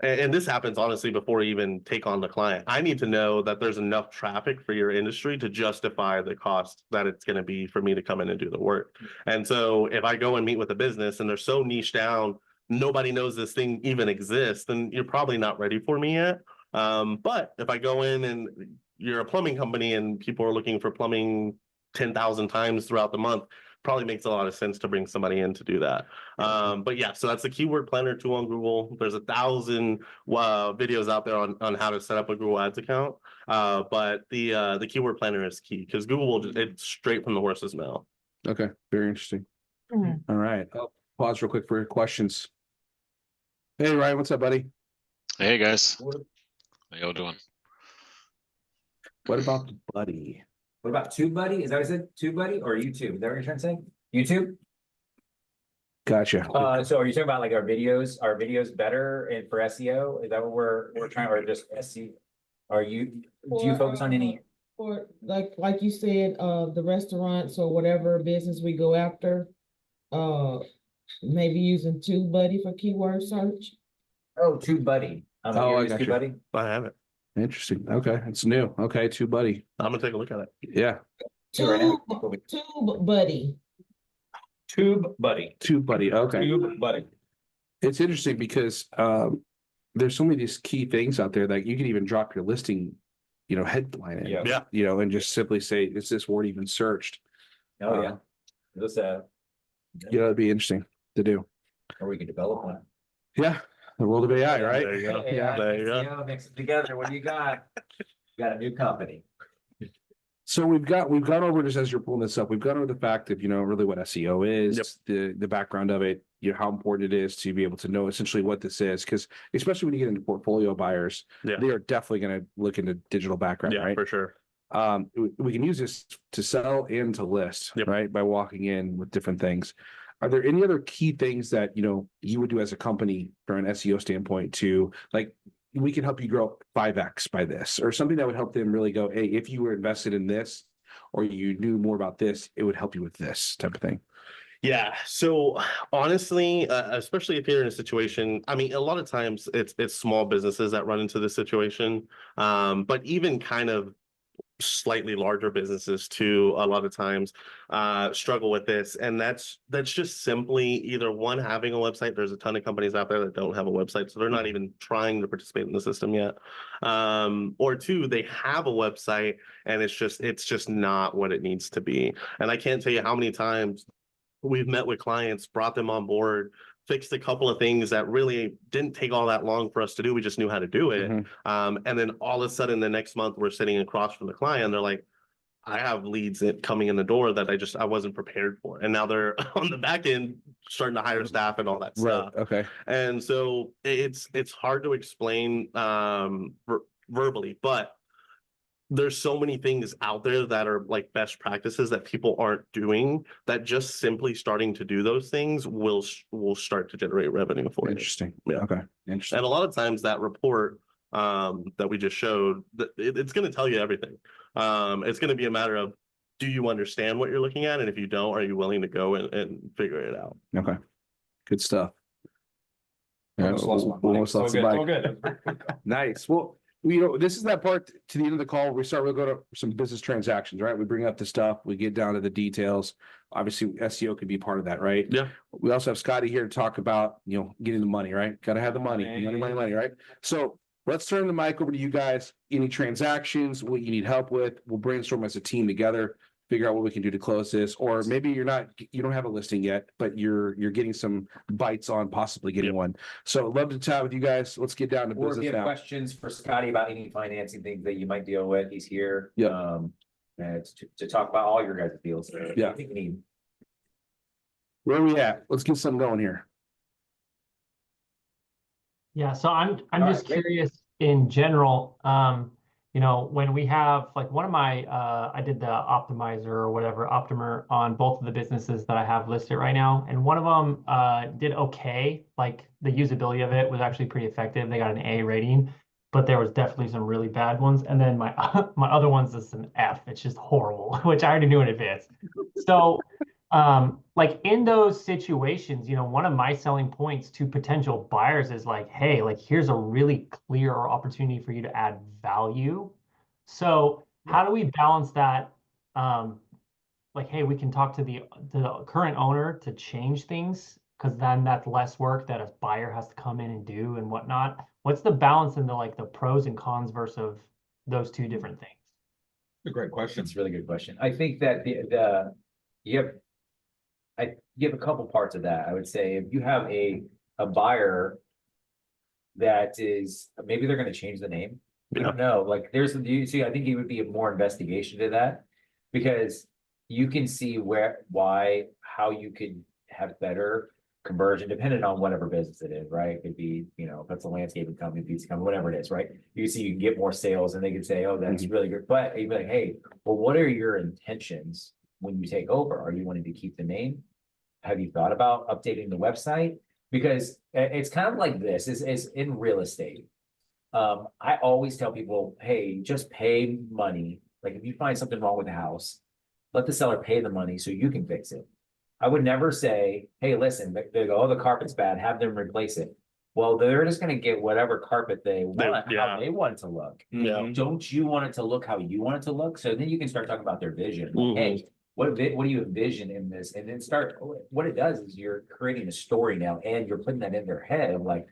S5: and this happens honestly before we even take on the client. I need to know that there's enough traffic for your industry to justify the cost that it's going to be for me to come in and do the work. And so if I go and meet with a business and they're so niche down, nobody knows this thing even exists, then you're probably not ready for me yet. But if I go in and you're a plumbing company and people are looking for plumbing 10,000 times throughout the month, probably makes a lot of sense to bring somebody in to do that. But yeah, so that's the keyword planner tool on Google. There's 1,000 videos out there on how to set up a Google Ads account. But the keyword planner is key because Google it's straight from the horse's mouth.
S2: Okay, very interesting.
S4: Mhm.
S2: All right, I'll pause real quick for questions. Hey, Ryan, what's up, buddy?
S6: Hey guys, how y'all doing?
S2: What about the buddy?
S1: What about TubeBuddy? Is that what I said? TubeBuddy or YouTube? Is that what you're trying to say? YouTube?
S2: Gotcha.
S1: So are you talking about like our videos better and for SEO? Is that what we're trying, or just SEO? Do you focus on any?
S7: Or like you said, the restaurants or whatever business we go after, maybe using TubeBuddy for keyword search.
S1: Oh, TubeBuddy.
S2: Oh, I
S1: Use
S2: got you.
S1: TubeBuddy.
S5: I have it.
S2: Interesting. Okay, it's new. Okay, TubeBuddy.
S5: I'm gonna take a look at it.
S2: Yeah,
S1: Two right now.
S7: TubeBuddy.
S1: TubeBuddy.
S2: TubeBuddy. Okay.
S1: TubeBuddy.
S2: It's interesting because there's so many of these key things out there that you can even drop your listing, headline in.
S1: Yeah.
S5: Yeah.
S2: And just simply say, is this word even searched?
S1: Oh, yeah. This,
S2: It'd be interesting to do.
S1: or we could develop one.
S2: Yeah, the world of AI, right?
S5: There you go.
S1: Yeah,
S5: There you go.
S1: SEO, mix it together. What do you got? You got a new company.
S2: So we've gone over, just as you're pulling this up, we've gone over the fact of, really what SEO is, the background of it, how important it is to be able to know essentially what this is. Because especially when you get into portfolio buyers,
S5: Yeah.
S2: they are definitely going to look into digital background,
S5: Yeah,
S2: right?
S5: for sure.
S2: We can use this to sell and to list,
S5: Yep.
S2: right? By walking in with different things. Are there any other key things that, you would do as a company from an SEO standpoint to, like, we can help you grow 5X by this, or something that would help them really go, hey, if you were invested in this, or you knew more about this, it would help you with this type of thing?
S5: Yeah. So honestly, especially if you're in a situation, I mean, a lot of times it's small businesses that run into this situation. But even kind of slightly larger businesses too, a lot of times struggle with this. And that's just simply either one, having a website. There's a ton of companies out there that don't have a website, so they're not even trying to participate in the system yet. Or two, they have a website and it's just not what it needs to be. And I can't tell you how many times we've met with clients, brought them on board, fixed a couple of things that really didn't take all that long for us to do. We just knew how to do it.
S2: Mhm.
S5: And then all of a sudden the next month we're sitting across from the client. They're like, I have leads coming in the door that I wasn't prepared for. And now they're on the back end starting to hire staff and all that stuff.
S2: Right. Okay.
S5: And so it's hard to explain verbally, but there's so many things out there that are like best practices that people aren't doing, that just simply starting to do those things will start to generate revenue for you.
S2: Interesting.
S5: Yeah.
S2: Okay. Interesting.
S5: And a lot of times that report that we just showed, it's going to tell you everything. It's going to be a matter of, do you understand what you're looking at? And if you don't, are you willing to go and figure it out?
S2: Okay. Good stuff. Yeah,
S3: Almost lost my mic.
S2: almost lost the mic.
S3: All good.
S2: Nice. Well, this is that part to the end of the call. We start, we'll go to some business transactions, right? We bring up the stuff, we get down to the details. Obviously, SEO could be part of that, right?
S5: Yeah.
S2: We also have Scotty here to talk about, getting the money, right? Got to have the money, money, right? So let's turn the mic over to you guys. Any transactions, what you need help with, we'll brainstorm as a team together, figure out what we can do to close this. Or maybe you don't have a listing yet, but you're getting some bites on possibly getting one. So I'd love to chat with you guys. Let's get down to
S1: Or if
S2: business
S1: you have
S2: now.
S1: questions for Scotty about any financing things that you might deal with, he's here.
S2: Yeah.
S1: And to talk about all your guys' deals.
S2: Yeah.
S1: I think you need.
S2: Where are we at? Let's get something going here.
S8: Yeah, so I'm
S1: All
S8: just
S1: right, great.
S8: curious in general, when we have like one of my I did the optimizer or whatever optimer on both of the businesses that I have listed right now, and one of them did okay, like the usability of it was actually pretty effective. They got an A rating, but there was definitely some really bad ones. And then my my other one's is an F. It's just horrible, which I already knew in advance. So like in those situations, one of my selling points to potential buyers is like, hey, like here's a really clear opportunity for you to add value. So how do we balance that? Like, hey, we can talk to the current owner to change things, because then that's less work that a buyer has to come in and do and whatnot. What's the balance in the pros and cons versus those two different things?
S3: A great question.
S1: It's a really good question. I think that you have a couple parts of that. I would say if you have a buyer that is, maybe they're going to change the name. We don't know. Like I think it would be more investigation to that, because you can see how you could have better conversion depending on whatever business it is, right? It could be, if it's a landscaping company, pizza company, whatever it is, right? You see, you can get more sales and they can say, oh, that's really good. But you'd be like, hey, well, what are your intentions when you take over? Are you wanting to keep the name? Have you thought about updating the website? Because it's kind of like this is in real estate. I always tell people, hey, just pay money. Like if you find something wrong with the house, let the seller pay the money so you can fix it. I would never say, hey, listen, they go, oh, the carpet's bad, have them replace it. Well, they're just gonna get whatever carpet they want, how they want it to look.
S5: Yeah.
S1: Don't you want it to look how you want it to look? So then you can start talking about their vision. Like, hey, what do you envision in this? And then what it does is you're creating a story now and you're putting that in their head of like,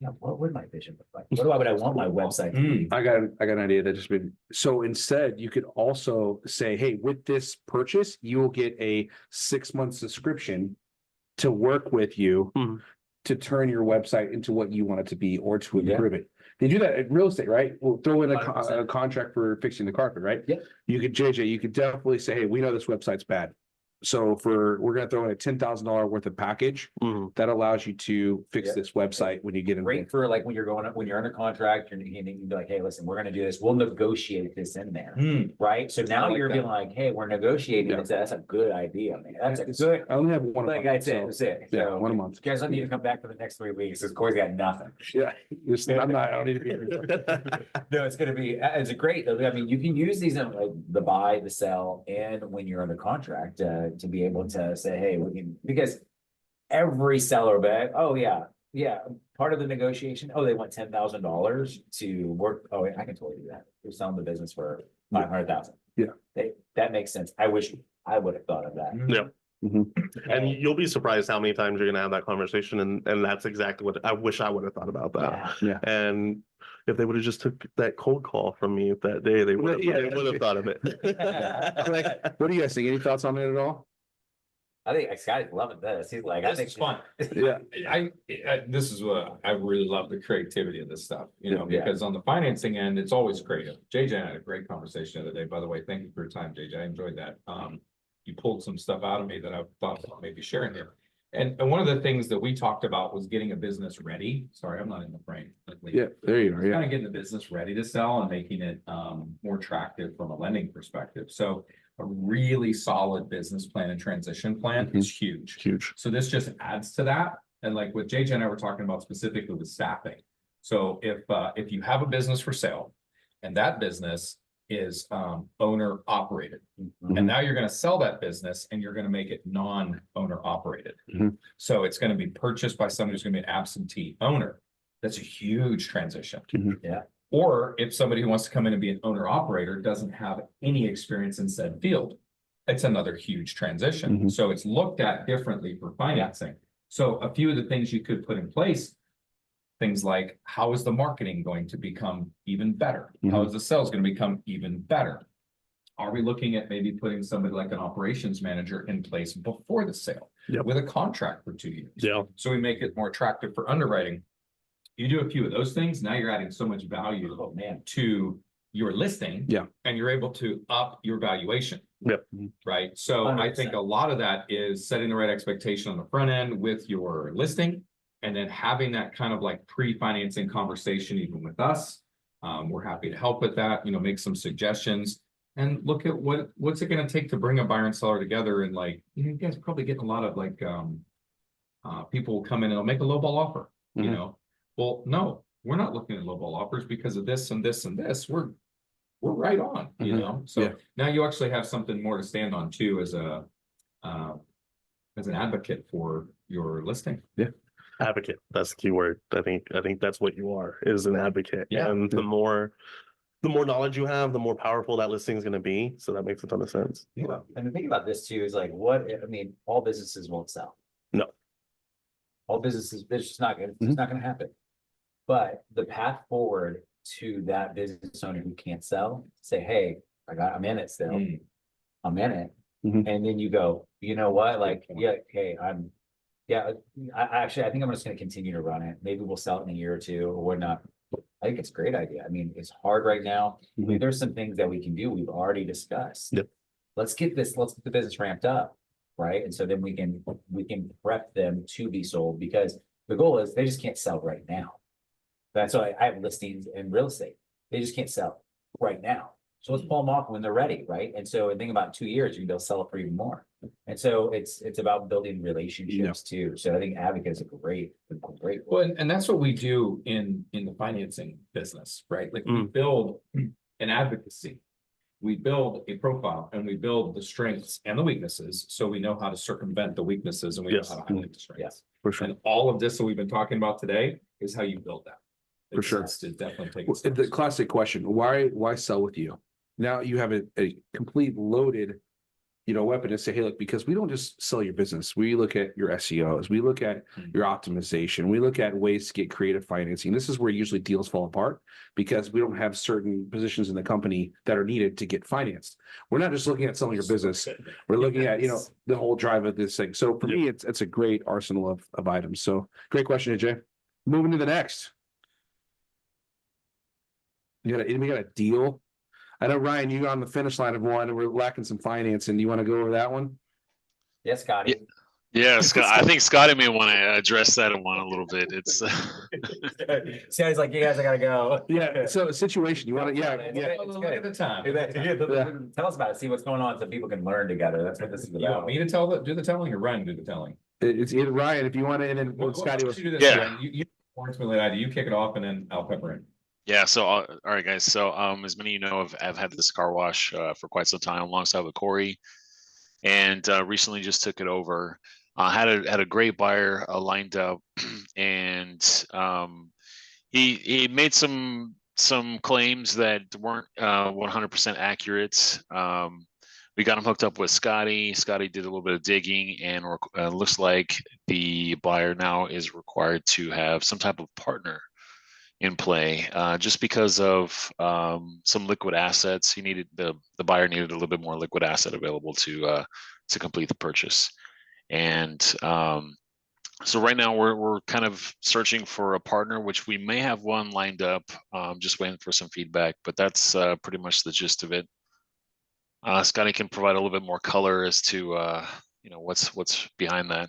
S1: yeah, what would my vision look like? What would I want my website to be?
S2: I got an idea that just been, so instead you could also say, hey, with this purchase, you will get a 6-month subscription to work with you to turn your website into what you want it to be or to improve it. They do that in real estate, right? We'll throw in a contract for fixing the carpet, right?
S1: Yeah.
S2: You could, JJ, you could definitely say, hey, we know this website's bad. So we're gonna throw in a $10,000 worth of package that allows you to fix this website when you get in.
S1: Great for like when you're under contract, and you can be like, hey, listen, we're gonna do this. We'll negotiate this in there, right? So now you're being like, hey, we're negotiating. That's a good idea, man. That's a good.
S2: I only have one.
S1: Like I said, that's it.
S2: Yeah,
S1: So
S2: 1 a month.
S1: you guys don't need to come back for the next 3 weeks because Corey's got nothing.
S2: Yeah, I don't need to be here.
S1: No, it's a great. I mean, you can use these in like the buy, the sell, and when you're under contract to be able to say, hey, we can, because every seller bet, oh yeah, part of the negotiation, oh, they want $10,000 to work. Oh, I can totally do that. We're selling the business for 500,000.
S2: Yeah,
S1: that makes sense. I wish I would have thought of that.
S5: Yeah. And you'll be surprised how many times you're gonna have that conversation, and that's exactly what I wish I would have thought about that.
S2: Yeah.
S5: And if they would have just took that cold call from me that day, they would have thought of it.
S2: What do you guys think? Any thoughts on it at all?
S1: I think Scotty's loving this. He's like, I think
S3: It's fun.
S2: Yeah.
S3: This is what I really love, the creativity of this stuff,
S1: Yeah.
S3: because on the financing end, it's always creative. JJ and I had a great conversation the other day, by the way. Thank you for your time, JJ. I enjoyed that. You pulled some stuff out of me that I thought about maybe sharing here. And one of the things that we talked about was getting a business ready. Sorry, I'm not in the frame.
S2: Yeah, there you are. Yeah.
S3: Kind of getting the business ready to sell and making it more attractive from a lending perspective. So a really solid business plan and transition plan is huge.
S5: Huge.
S3: So this just adds to that. And like what JJ and I were talking about specifically with staffing. So if you have a business for sale and that business is owner operated, and now you're going to sell that business and you're going to make it non-owner operated. So it's going to be purchased by somebody who's going to be an absentee owner. That's a huge transition.
S1: Yeah.
S3: Or if somebody who wants to come in and be an owner operator doesn't have any experience in said field, it's another huge transition. So it's looked at differently for financing. So a few of the things you could put in place, things like, how is the marketing going to become even better? How is the sales going to become even better? Are we looking at maybe putting somebody like an operations manager in place before the sale with a contract for 2 years?
S5: Yeah.
S3: So we make it more attractive for underwriting. You do a few of those things, now you're adding so much value to your listing.
S2: Yeah.
S3: And you're able to up your valuation.
S5: Yep.
S3: Right. So
S1: 100%.
S3: I think a lot of that is setting the right expectation on the front end with your listing, and then having that kind of like pre-financing conversation even with us. We're happy to help with that, make some suggestions and look at what's it going to take to bring a buyer and seller together. And like, you guys are probably getting a lot of like people will come in and they'll make a lowball offer, Well, no, we're not looking at lowball offers because of this and this and this. We're right on, So now you actually have something more to stand on too as an advocate for your listing.
S2: Yeah.
S5: Advocate. That's the key word. I think that's what you are, is an advocate.
S3: Yeah.
S5: And the more knowledge you have, the more powerful that listing is going to be. So that makes a ton of sense.
S1: Yeah. And the thing about this too is like, all businesses won't sell.
S5: No.
S1: All businesses, it's just not gonna, it's not gonna happen. But the path forward to that business owner who can't sell, say, hey, I'm in it still. I'm in it. And then you go, you know what? Like, I think I'm just gonna continue to run it. Maybe we'll sell it in a year or two or whatnot. I think it's a great idea. I mean, it's hard right now. I mean, there's some things that we can do. We've already discussed.
S5: Yep.
S1: let's get the business ramped up, right? And so then we can prep them to be sold, because the goal is they just can't sell right now. That's why I have listings in real estate. They just can't sell right now. So let's pull them off when they're ready, right? And so I think about 2 years, you can be able to sell it for even more. And so it's about building relationships too. So I think Advocate is a great.
S3: Well, and that's what we do in the financing business, right? Like we build an advocacy. We build a profile and we build the strengths and the weaknesses. So we know how to circumvent the weaknesses and we know how to highlight the strengths.
S1: Yes,
S2: for sure.
S3: And all of this that we've been talking about today is how you build that.
S2: For sure.
S3: It definitely takes.
S2: Well, the classic question, why sell with you? Now you have a complete loaded, weapon to say, hey, look, because we don't just sell your business. We look at your SEOs, we look at your optimization, we look at ways to get creative financing. This is where usually deals fall apart because we don't have certain positions in the company that are needed to get financed. We're not just looking at selling your business. We're looking at, the whole drive of this thing. So for me, it's a great arsenal of items. So great question, AJ. Moving to the next. We got a deal. I know, Ryan, you're on the finish line of one and we're lacking some financing. Do you want to go over that one?
S1: yes, Scotty.
S6: Yeah, Scott, I think Scotty may want to address that one a little bit. It's
S1: See, I was like, you guys, I gotta go.
S2: Yeah. So situation, you want to,
S3: Look at the time.
S1: Tell us about it. See what's going on so people can learn together. That's what this is
S3: You want
S1: about.
S3: me to do the telling or Ryan do the telling?
S2: it's either Ryan, if you want to, and then Scotty was.
S6: Yeah.
S3: You kick it off and then I'll pepper in.
S6: Yeah, so all right, guys. So as many of you know, I've had this car wash for quite some time alongside with Corey, and recently just took it over. Had a great buyer lined up, and he made some claims that weren't 100% accurate. We got him hooked up with Scotty. Scotty did a little bit of digging, and looks like the buyer now is required to have some type of partner in play, just because of some liquid assets. He needed the buyer needed a little bit more liquid asset available to complete the purchase. And so right now we're kind of searching for a partner, which we may have one lined up, just waiting for some feedback, but that's pretty much the gist of it. Scotty can provide a little bit more color as to what's behind that.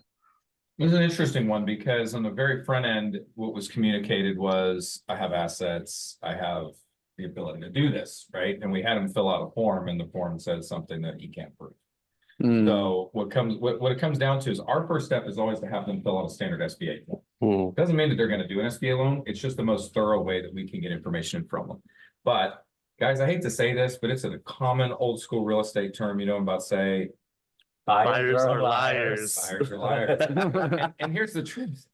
S3: It was an interesting one because on the very front end, what was communicated was, I have assets, I have the ability to do this, right? And we had him fill out a form and the form says something that he can't prove. So what it comes down to is our first step is always to have them fill out a standard SBA form. Doesn't mean that they're going to do an SBA loan. It's just the most thorough way that we can get information from them. But guys, I hate to say this, but it's a common old school real estate term. I'm about to say,
S5: Buyers are liars.
S3: buyers are liars. And here's the truth.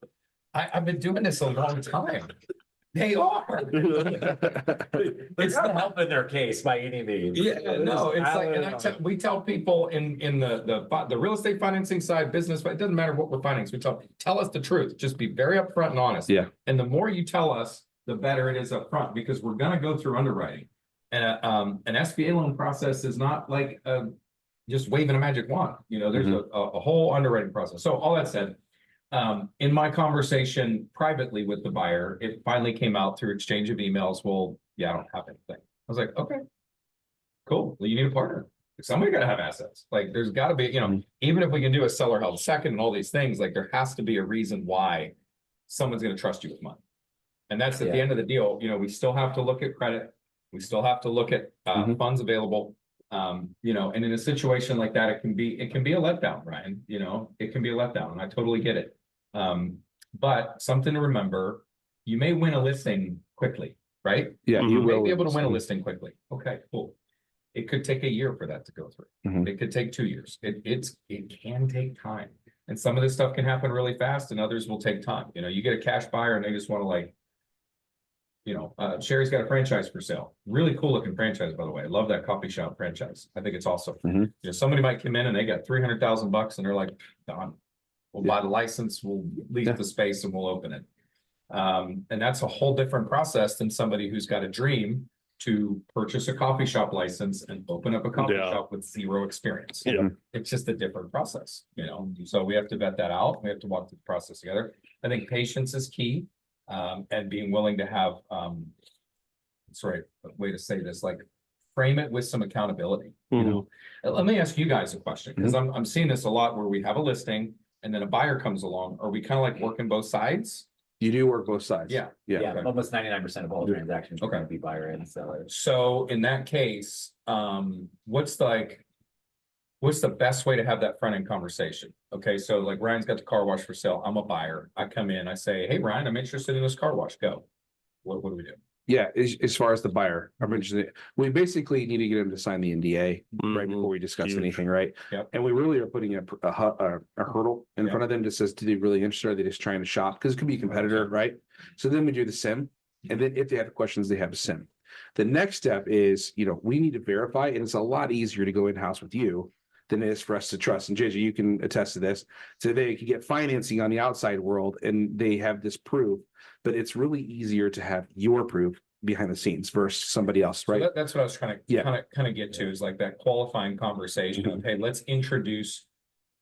S3: I've been doing this a long time. They are.
S1: It's not helping their case by any means.
S3: Yeah, no, it's like, and we tell people in the real estate financing side, business, it doesn't matter what we're financing. We tell us the truth. Just be very upfront and honest.
S2: Yeah.
S3: And the more you tell us, the better it is upfront, because we're gonna go through underwriting. And an SBA loan process is not like just waving a magic wand. There's a whole underwriting process. So all that said, in my conversation privately with the buyer, it finally came out through exchange of emails. Well, yeah, I don't have anything. I was like, okay, cool. Well, you need a partner. Somebody got to have assets. Like there's got to be, even if we can do a seller held second and all these things, like there has to be a reason why someone's going to trust you with money. And that's at the end of the deal. We still have to look at credit. We still have to look at funds available. And in a situation like that, it can be a letdown, Ryan. It can be a letdown, and I totally get it. But something to remember, you may win a listing quickly, right?
S2: Yeah,
S3: you may be able to win a listing quickly. Okay, cool. It could take a year for that to go through. It could take 2 years. It can take time. And some of this stuff can happen really fast and others will take time. You get a cash buyer and they just want to Sherry's got a franchise for sale. Really cool looking franchise, by the way. I love that coffee shop franchise. I think it's awesome. Somebody might come in and they got $300,000 and they're like, done. We'll buy the license, we'll lease the space and we'll open it. And that's a whole different process than somebody who's got a dream to purchase a coffee shop license and open up a coffee shop with zero experience. It's just a different process, so we have to vet that out. We have to walk through the process together. I think patience is key. And being willing to have, sorry, way to say this, like frame it with some accountability, you know? Let me ask you guys a question, because I'm seeing this a lot where we have a listing and then a buyer comes along. Are we kind of like working both sides?
S2: You do work both sides.
S3: Yeah.
S1: Yeah,
S3: Okay.
S1: almost 99% of all
S2: Yeah.
S1: transactions are
S3: Okay.
S1: going to be buyer and seller.
S3: So in that case, what's the best way to have that front end conversation? Okay, so like Ryan's got the car wash for sale. I'm a buyer. I come in, I say, hey, Ryan, I'm interested in this car wash. Go. What do we do?
S2: Yeah, as far as the buyer, I'm interested. We basically need to get him to sign the NDA right before we discuss
S5: Huge.
S2: anything, right?
S3: Yep.
S2: And we really are putting a hurdle in
S3: Yep.
S2: front of them that says, do they really interested? Or are they just trying to shop? Because it could be a competitor, right? So then we do the SIM, and then if they have questions, they have a SIM. The next step is, we need to verify, and it's a lot easier to go in-house with you than it is for us to trust. And JJ, you can attest to this. So they can get financing on the outside world and they have this proof, but it's really easier to have your proof behind the scenes versus somebody else, right?
S3: So that's what I was trying to
S2: Yeah.
S3: kind of get to, is like that qualifying conversation of, hey, let's introduce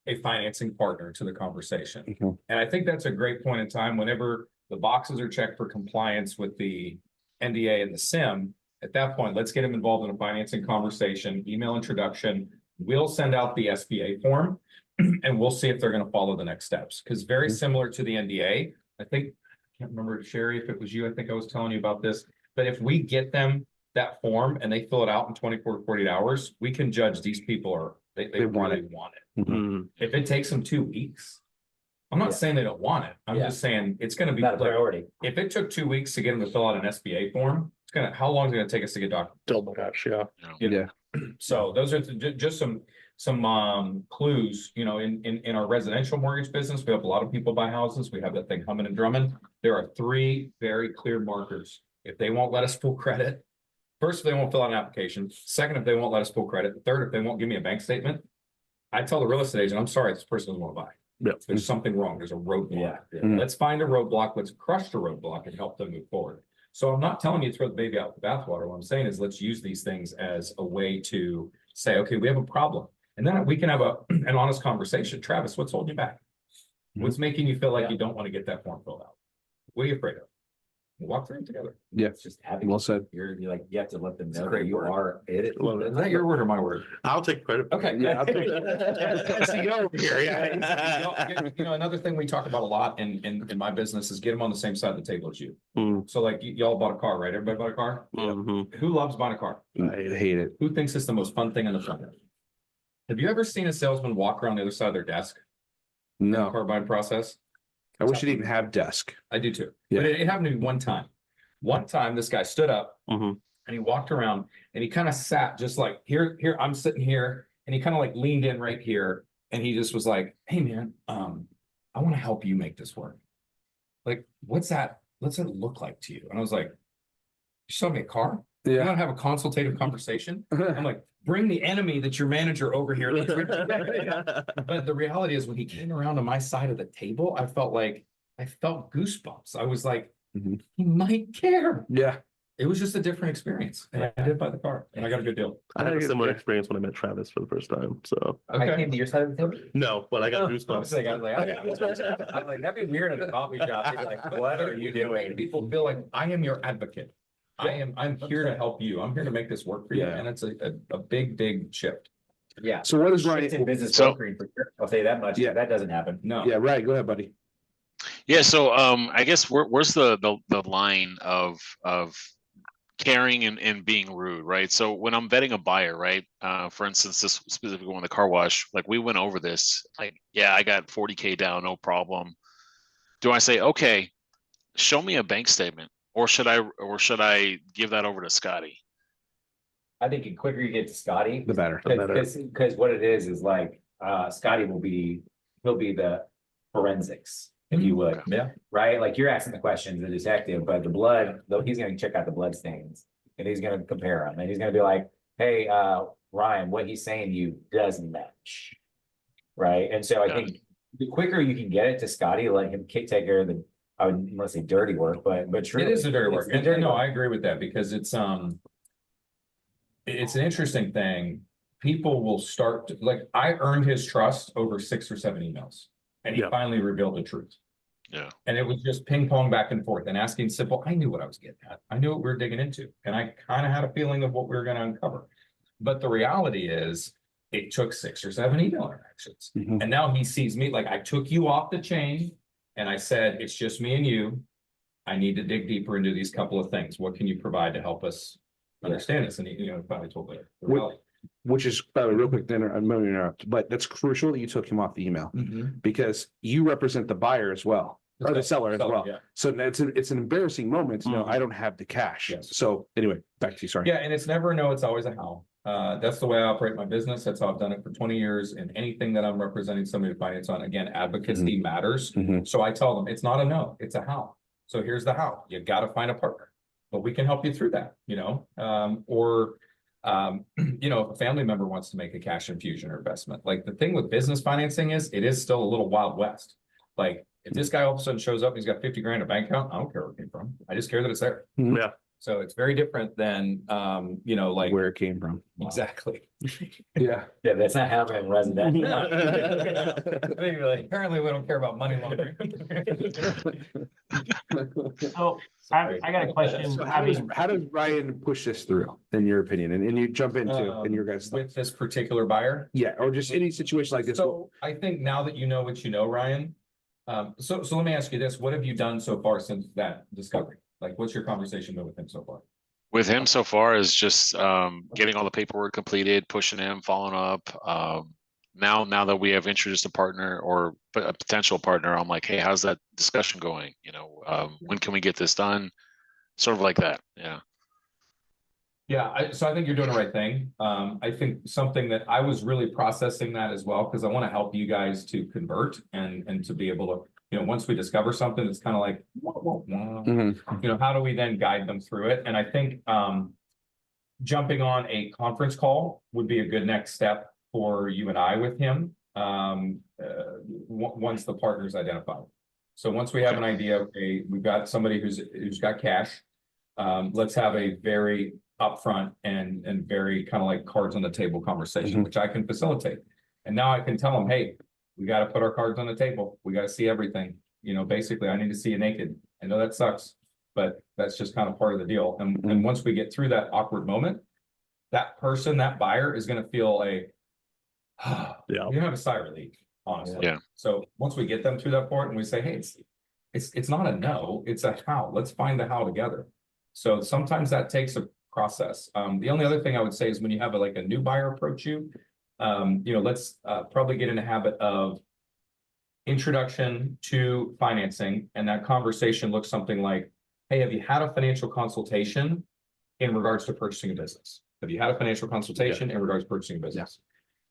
S3: a financing partner to the conversation. And I think that's a great point in time whenever the boxes are checked for compliance with the NDA and the SIM. At that point, let's get them involved in a financing conversation, email introduction. We'll send out the SBA form and we'll see if they're going to follow the next steps. Because very similar to the NDA, I think, I can't remember, Sherry, if it was you, I think I was telling you about this. But if we get them that form and they fill it out in 24 to 48 hours, we can judge these people they
S2: want
S3: really
S2: it.
S3: want it. If it takes them 2 weeks, I'm not saying they don't want it. I'm just saying it's going to be
S1: Not a priority.
S3: if it took 2 weeks to get them to fill out an SBA form, how long is it going to take us to get documents?
S5: Oh my gosh, yeah.
S2: Yeah.
S3: So those are just some clues, in our residential mortgage business. We have a lot of people buy houses. We have that thing humming and drumming. There are 3 very clear markers. If they won't let us pull credit, first, if they won't fill out an application, second, if they won't let us pull credit, third, if they won't give me a bank statement, I tell the real estate agent, I'm sorry, this person doesn't want to buy.
S5: Yep.
S3: There's something wrong. There's a roadblock.
S1: Yeah.
S3: Let's find a roadblock. Let's crush the roadblock and help them move forward. So I'm not telling you to throw the baby out with the bathwater. What I'm saying is let's use these things as a way to say, okay, we have a problem. And then we can have an honest conversation. Travis, what's holding you back? What's making you feel like you don't want to get that form filled out? What are you afraid of? We'll walk through it together.
S2: Yeah.
S1: It's just having.
S2: Well said.
S1: You're like, you have to let them
S3: It's a
S1: know that
S3: great
S1: you
S3: word.
S1: are it.
S5: Love it.
S3: Is that your word or my word?
S5: I'll take credit.
S3: Okay.
S2: Yeah, I'll take
S5: SEO over here, yeah.
S3: Another thing we talk about a lot in my business is get them on the same side of the table as you.
S5: Mm.
S3: So like y'all bought a car, right? Everybody bought a car?
S5: Mhm.
S3: Who loves buying a car?
S2: I hate it.
S3: Who thinks it's the most fun thing on the planet? Have you ever seen a salesman walk around the other side of their desk in the
S2: No,
S3: car buying process?
S2: I wish it even have desk.
S3: I do too.
S2: Yeah.
S3: But it happened to me one time. One time, this guy stood up
S5: Mhm.
S3: and he walked around and he kind of sat just like here, I'm sitting here, and he kind of like leaned in right here. And he just was like, hey man, I want to help you make this work. Like, what's that look like to you? And I was like, you selling me a car? You
S2: Yeah.
S3: want to have a consultative conversation? I'm like, bring the enemy that's your manager over here. But the reality is when he came around to my side of the table, I felt goosebumps. I was like,
S2: Mhm.
S3: he might care.
S2: Yeah.
S3: It was just a different experience. And I did buy the car and I got a good deal.
S5: I had a similar experience when I met Travis for the first time. So
S1: I came to your side of the table.
S5: no, but I got
S1: I was
S5: goosebumps.
S1: like, I'm like, that'd be weird at a coffee shop. He's like, what are you doing?
S3: People feel like I am your advocate. I'm here to help you. I'm here to make this work for you.
S2: Yeah.
S3: And it's a big shift.
S1: Yeah.
S2: So what is
S1: It's in
S2: Ryan?
S1: business
S6: So-
S1: brokering for sure. I'll say that much.
S2: Yeah.
S1: That doesn't happen.
S3: No.
S2: Yeah, right. Go ahead, buddy.
S6: Yeah, so I guess where's the line of caring and being rude, right? So when I'm vetting a buyer, right? For instance, this specific one, the car wash, like we went over this, like, yeah, I got 40K down, no problem. Do I say, okay, show me a bank statement, or should I give that over to Scotty?
S1: I think the quicker you get to Scotty,
S2: The better.
S1: because what it is like, Scotty he'll be the forensics, if you would.
S3: Yeah.
S1: Right? Like you're asking the questions, the detective, but the blood, though, he's gonna check out the blood stains and he's gonna compare them and he's gonna be like, hey, Ryan, what he's saying to you doesn't match. Right? And so I think the quicker you can get it to Scotty, let him take care of I wouldn't want to say dirty work, but truly,
S3: It is the dirty work.
S1: it's the
S3: And
S1: dirty
S3: no,
S1: work.
S3: I agree with that because it's an interesting thing. People will start to, like, I earned his trust over 6 or 7 emails and he
S5: Yeah.
S3: finally revealed the truth.
S6: Yeah.
S3: And it was just ping pong back and forth and asking simple. I knew what I was getting at. I knew what we were digging into, and I kind of had a feeling of what we were going to uncover. But the reality is, it took 6 or 7 email interactions, and now he sees me like I took you off the chain, and I said it's just me and you. I need to dig deeper into these couple of things. What can you provide to help us understand this? And he, finally told me.
S2: Which is, by the way, real quick, then I'm going to interrupt, but that's crucial that you took him off the email because you represent the buyer as well, or the seller as well.
S3: Yeah.
S2: So it's an embarrassing moment to know I don't have the cash.
S3: Yes.
S2: So anyway, back to you. Sorry.
S3: Yeah, and it's never a no, it's always a how. That's the way I operate my business. That's how I've done it for 20 years. And anything that I'm representing somebody to finance on, again, advocacy matters. So I tell them it's not a no, it's a how. So here's the how. You got to find a partner, but we can help you through that, if a family member wants to make a cash infusion or investment. Like the thing with business financing is it is still a little wild west. Like if this guy all of a sudden shows up, he's got 50 grand in a bank account. I don't care where it came from. I just care that it's there.
S5: Yeah.
S3: So it's very different than, like
S2: Where it came from.
S3: exactly.
S2: Yeah.
S1: Yeah, that's not happening in residential.
S3: Apparently we don't care about money laundering.
S8: So I got a question.
S2: So how does Ryan push this through, in your opinion, and you jump into in your guys'
S3: With this particular buyer.
S2: Yeah, or just any situation like this.
S3: So I think now that you know what you know, Ryan, so let me ask you this, what have you done so far since that discovery? Like, what's your conversation been with him so far?
S6: With him so far is just getting all the paperwork completed, pushing him, following up. Now that we have introduced a partner or a potential partner, I'm like, hey, how's that discussion going? When can we get this done? Sort of like that. Yeah.
S3: Yeah, so I think you're doing the right thing. I think something that I was really processing that as well, because I want to help you guys to convert and to be able to, once we discover something, it's kind of like, how do we then guide them through it? And I think jumping on a conference call would be a good next step for you and I with him once the partner's identified. So once we have an idea, okay, we've got somebody who's got cash, let's have a very upfront and very kind of like cards on the table conversation, which I can facilitate. And now I can tell them, hey, we got to put our cards on the table. We got to see everything. Basically, I need to see you naked. I know that sucks, but that's just kind of part of the deal. And once we get through that awkward moment, that person, that buyer is going to feel you have a sigh of relief, honestly.
S6: Yeah.
S3: So once we get them through that point and we say, hey, it's not a no, it's a how. Let's find the how together. So sometimes that takes a process. The only other thing I would say is when you have a new buyer approach you, let's probably get in a habit of introduction to financing. And that conversation looks something like, hey, have you had a financial consultation in regards to purchasing a business? Have you had a financial consultation in regards to purchasing a business?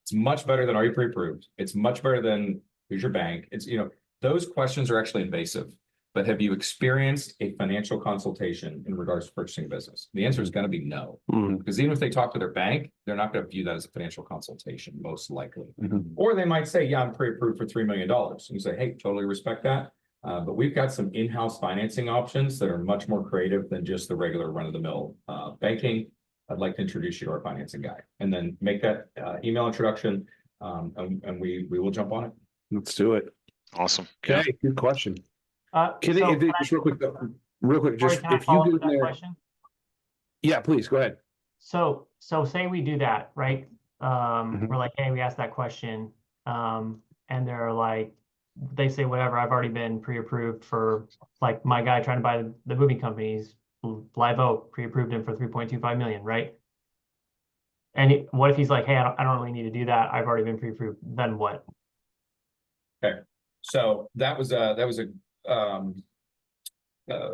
S3: It's much better than are you pre-approved? It's much better than who's your bank? It's, those questions are actually invasive. But have you experienced a financial consultation in regards to purchasing a business? The answer is going to be no. Because even if they talk to their bank, they're not going to view that as a financial consultation, most likely. Or they might say, yeah, I'm pre-approved for $3 million. And you say, hey, totally respect that. But we've got some in-house financing options that are much more creative than just the regular run-of-the-mill banking. I'd like to introduce you to our financing guy. And then make that email introduction, and we will jump on it.
S2: Let's do it.
S6: Awesome.
S2: Okay,
S6: Yeah.
S2: good question.
S8: Just
S2: Just real quick, just if you get there.
S8: Question?
S2: Yeah, please go ahead.
S8: So say we do that, right? We're like, hey, we asked that question, and they're like, they say whatever. I've already been pre-approved for like my guy trying to buy the moving companies. Live Oak pre-approved him for 3.25 million, right? And what if he's like, hey, I don't really need to do that. I've already been pre-approved. Then what?
S3: Okay, so that was a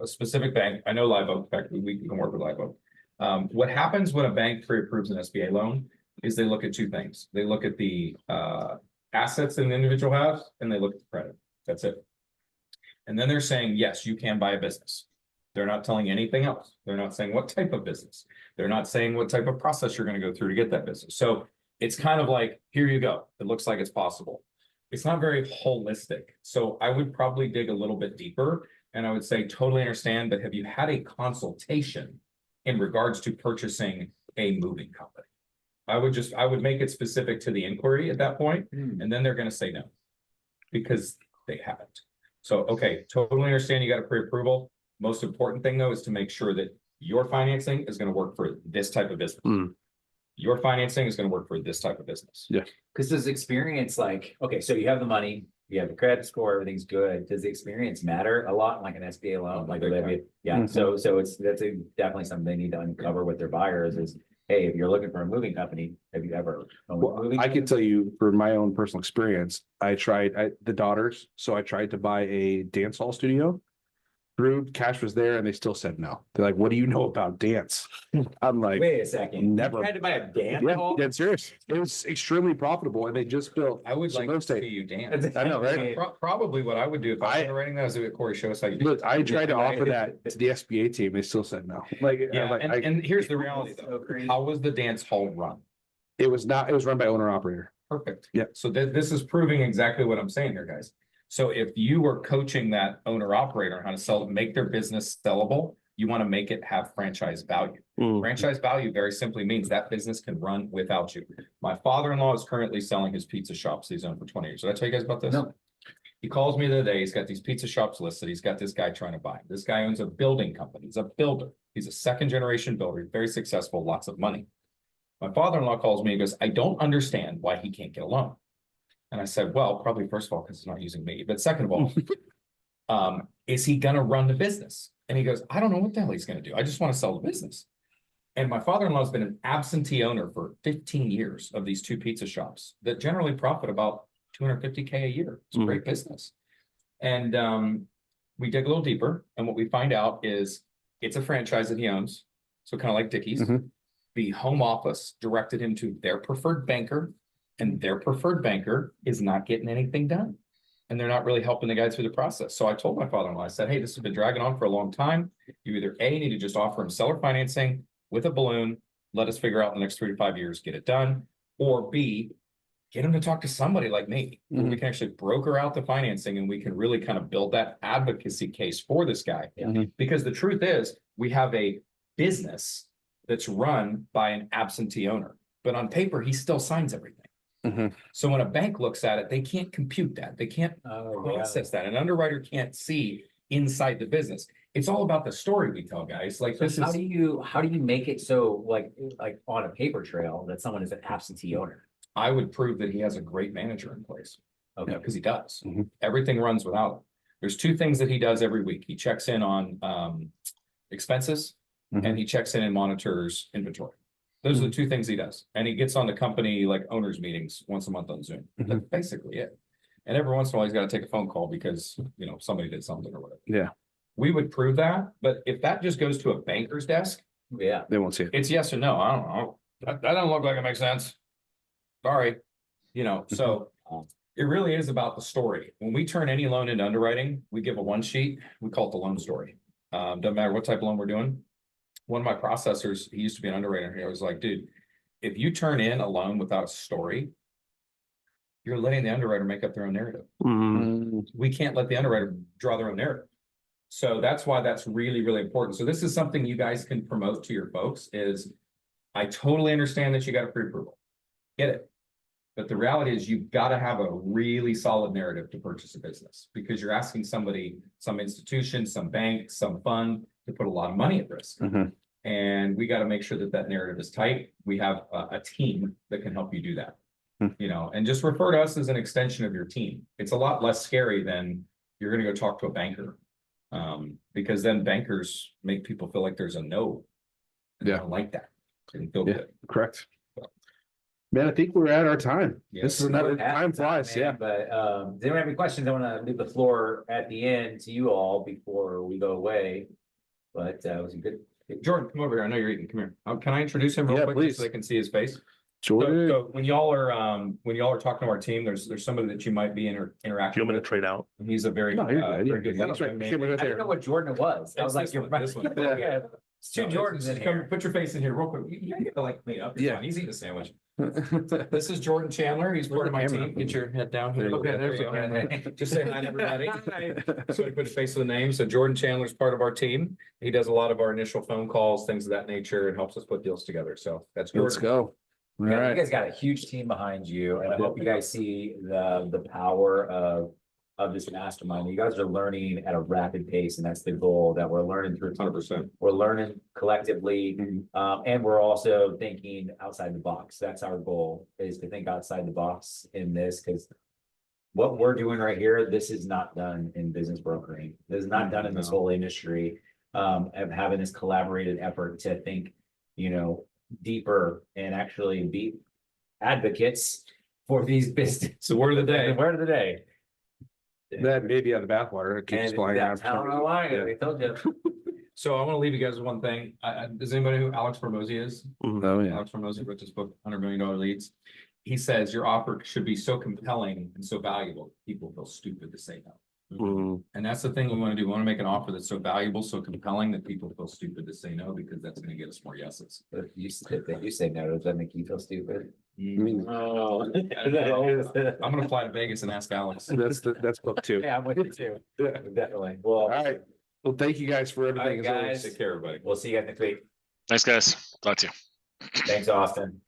S3: specific bank. I know Live Oak. In fact, we can work with Live Oak. What happens when a bank pre-approves an SBA loan is they look at two things. They look at the assets an individual has, and they look at the credit. That's it. And then they're saying, yes, you can buy a business. They're not telling you anything else. They're not saying what type of business. They're not saying what type of process you're going to go through to get that business. So it's kind of like, here you go. It looks like it's possible. It's not very holistic. So I would probably dig a little bit deeper, and I would say, totally understand, but have you had a consultation in regards to purchasing a moving company? I would make it specific to the inquiry at that point, and then they're going to say no, because they haven't. So, okay, totally understand you got a pre-approval. Most important thing though is to make sure that your financing is gonna work for this type of business. Your financing is gonna work for this type of business.
S2: Yeah.
S1: Because does experience like, okay, so you have the money, you have the credit score, everything's good. Does the experience matter a lot, like an SBA loan? Like,
S3: Big time.
S1: yeah, so that's definitely something they need to uncover with their buyers is, hey, if you're looking for a moving company, have you ever owned a
S2: Well,
S1: moving
S2: I can
S1: company?
S2: tell you from my own personal experience, I tried the daughters. So I tried to buy a dance hall studio. Proved cash was there and they still said no. They're like, what do you know about dance? I'm like,
S1: Wait a second.
S2: never.
S1: You had to buy a dance
S2: yeah,
S1: hall?
S2: dead serious. It was extremely profitable and they just built.
S3: I would
S2: some
S3: like
S2: real
S3: to see
S2: estate.
S3: you dance.
S2: I know, right?
S3: Probably what I would do if I was
S2: I-
S3: underwriting that is do it, Corey, show us how you do it.
S2: Look, I tried to
S1: Yeah,
S2: offer
S1: right.
S2: that to the SBA team. They still said no. Like,
S3: Yeah,
S2: like
S3: and here's the reality though. How was the dance hall run?
S2: it was run by owner operator.
S3: Perfect.
S2: Yeah.
S3: So this is proving exactly what I'm saying here, guys. So if you were coaching that owner operator on how to sell, make their business sellable, you want to make it have franchise value. Franchise value very simply means that business can run without you. My father-in-law is currently selling his pizza shops he's owned for 20 years. Did I tell you guys about this?
S1: No.
S3: He calls me the other day. He's got these pizza shops listed. He's got this guy trying to buy them. This guy owns a building company. He's a builder. He's a second generation builder. He's very successful, lots of money. My father-in-law calls me and goes, I don't understand why he can't get a loan. And I said, well, probably first of all, because he's not using me. But second of all, is he going to run the business? And he goes, I don't know what the hell he's going to do. I just want to sell the business. And my father-in-law has been an absentee owner for 15 years of these two pizza shops that generally profit about $250K a year. It's a great business. And we dig a little deeper. And what we find out is it's a franchise that he owns. So kind of like Dickies. The home office directed him to their preferred banker. And their preferred banker is not getting anything done. And they're not really helping the guy through the process. So I told my father-in-law, I said, hey, this has been dragging on for a long time. You either A, need to just offer him seller financing with a balloon, let us figure out in the next 3 to 5 years, get it done. Or B, get him to talk to somebody like me. Where we can actually broker out the financing and we can really kind of build that advocacy case for this guy. Because the truth is, we have a business that's run by an absentee owner. But on paper, he still signs everything. So when a bank looks at it, they can't compute that. They can't process that. An underwriter can't see inside the business. It's all about the story we tell guys. Like
S1: So
S3: this
S1: how
S3: is,
S1: do you make it so like on a paper trail that someone is an absentee owner?
S3: I would prove that he has a great manager in place.
S1: Okay.
S3: Because he does. Everything runs without him. There's 2 things that he does every week. He checks in on expenses and he checks in and monitors inventory. Those are the 2 things he does. And he gets on the company like owners meetings once a month on Zoom. That's basically it. And every once in a while, he's got to take a phone call because, you know, somebody did something or whatever.
S2: Yeah.
S3: We would prove that. But if that just goes to a banker's desk,
S1: Yeah.
S2: They won't see it.
S3: it's yes or no. I don't know. That doesn't look like it makes sense. Sorry. You know, so it really is about the story. When we turn any loan into underwriting, we give a 1 sheet. We call it the loan story. Doesn't matter what type of loan we're doing. One of my processors, he used to be an underwriter here. I was like, dude, if you turn in a loan without a story, you're letting the underwriter make up their own narrative. We can't let the underwriter draw their own narrative. So that's why that's really, really important. So this is something you guys can promote to your folks is I totally understand that you got a pre-approval. Get it. But the reality is you've got to have a really solid narrative to purchase a business because you're asking somebody, some institution, some bank, some fund to put a lot of money at risk. And we got to make sure that that narrative is tight. We have a team that can help you do that, you know, and just refer to us as an extension of your team. It's a lot less scary than you're going to go talk to a banker because then bankers make people feel like there's a no. I don't like that. Didn't feel good.
S2: Correct. Man, I think we're at our time.
S3: Yeah.
S2: This is another time flies.
S1: Man, but does anyone have any questions? I want to leave the floor at the end to you all before we go away. But it was a good.
S3: Jordan, come over here. I know you're eating. Come here. Can I introduce him real
S2: Yeah,
S3: quick
S2: please.
S3: just so they can see his face?
S2: Jordan.
S3: So when y'all are talking to our team, there's somebody that you might be interacting
S5: Do you want me to
S3: with.
S5: trade out?
S3: He's a very,
S2: No, you're good.
S3: very good.
S2: That's right.
S3: man.
S2: Camera right
S1: I didn't know
S2: there.
S1: what Jordan it was. I was like,
S3: This
S1: you're
S3: one, this one.
S1: yeah. It's 2
S3: No,
S1: Jordans
S3: just
S1: in
S3: come,
S1: here.
S3: put your face in here real quick. You get to like me up. It's
S2: Yeah.
S3: fine. He's eating a sandwich. This is Jordan Chandler. He's part of my
S2: camera?
S3: team. Get your head down here.
S2: Okay,
S3: There
S1: there's
S3: you
S1: the
S3: go.
S1: camera.
S3: Just say hi to everybody. So we put a face with a name. So Jordan Chandler is part of our team. He does a lot of our initial phone calls, things of that nature, and helps us put deals together. So that's
S2: Let's
S3: Jordan.
S2: go. All
S1: Yeah,
S2: right.
S1: you guys got a huge team behind you, and I hope you guys see the power of of this mastermind. You guys are learning at a rapid pace, and that's the goal, that we're learning through.
S3: 100%.
S1: We're learning collectively, and we're also thinking outside the box. That's our goal, is to think outside the box in this, because what we're doing right here, this is not done in business brokering. This is not done in this whole industry, of having this collaborated effort to think, you know, deeper and actually be advocates for these businesses.
S3: So word of the day.
S1: Word of the day.
S2: That baby out of the bathwater, it keeps
S1: And
S2: flying around.
S1: I don't know why, I told you.
S3: So I want to leave you guys with one thing. Does anybody know who Alex Formosi is?
S2: Oh, yeah.
S3: Alex Formosi wrote this book, $100 million Leads. He says your offer should be so compelling and so valuable, people feel stupid to say no. And that's the thing we want to do. We want to make an offer that's so valuable, so compelling that people feel stupid to say no, because that's going to get us more yeses.
S1: If you say no, does that make you feel stupid?
S2: I mean,
S1: Oh.
S3: I'm going to fly to Vegas and ask Alex.
S2: that's book 2.
S1: Yeah, I'm with you too.
S2: Yeah.
S1: Definitely.
S2: All
S1: Well,
S2: right. Well, thank you guys for everything.
S1: All right,
S2: as always.
S1: guys.
S3: Take care, everybody.
S1: we'll see you guys next week.
S6: Thanks, guys. Talk to you.
S1: Thanks, Austin.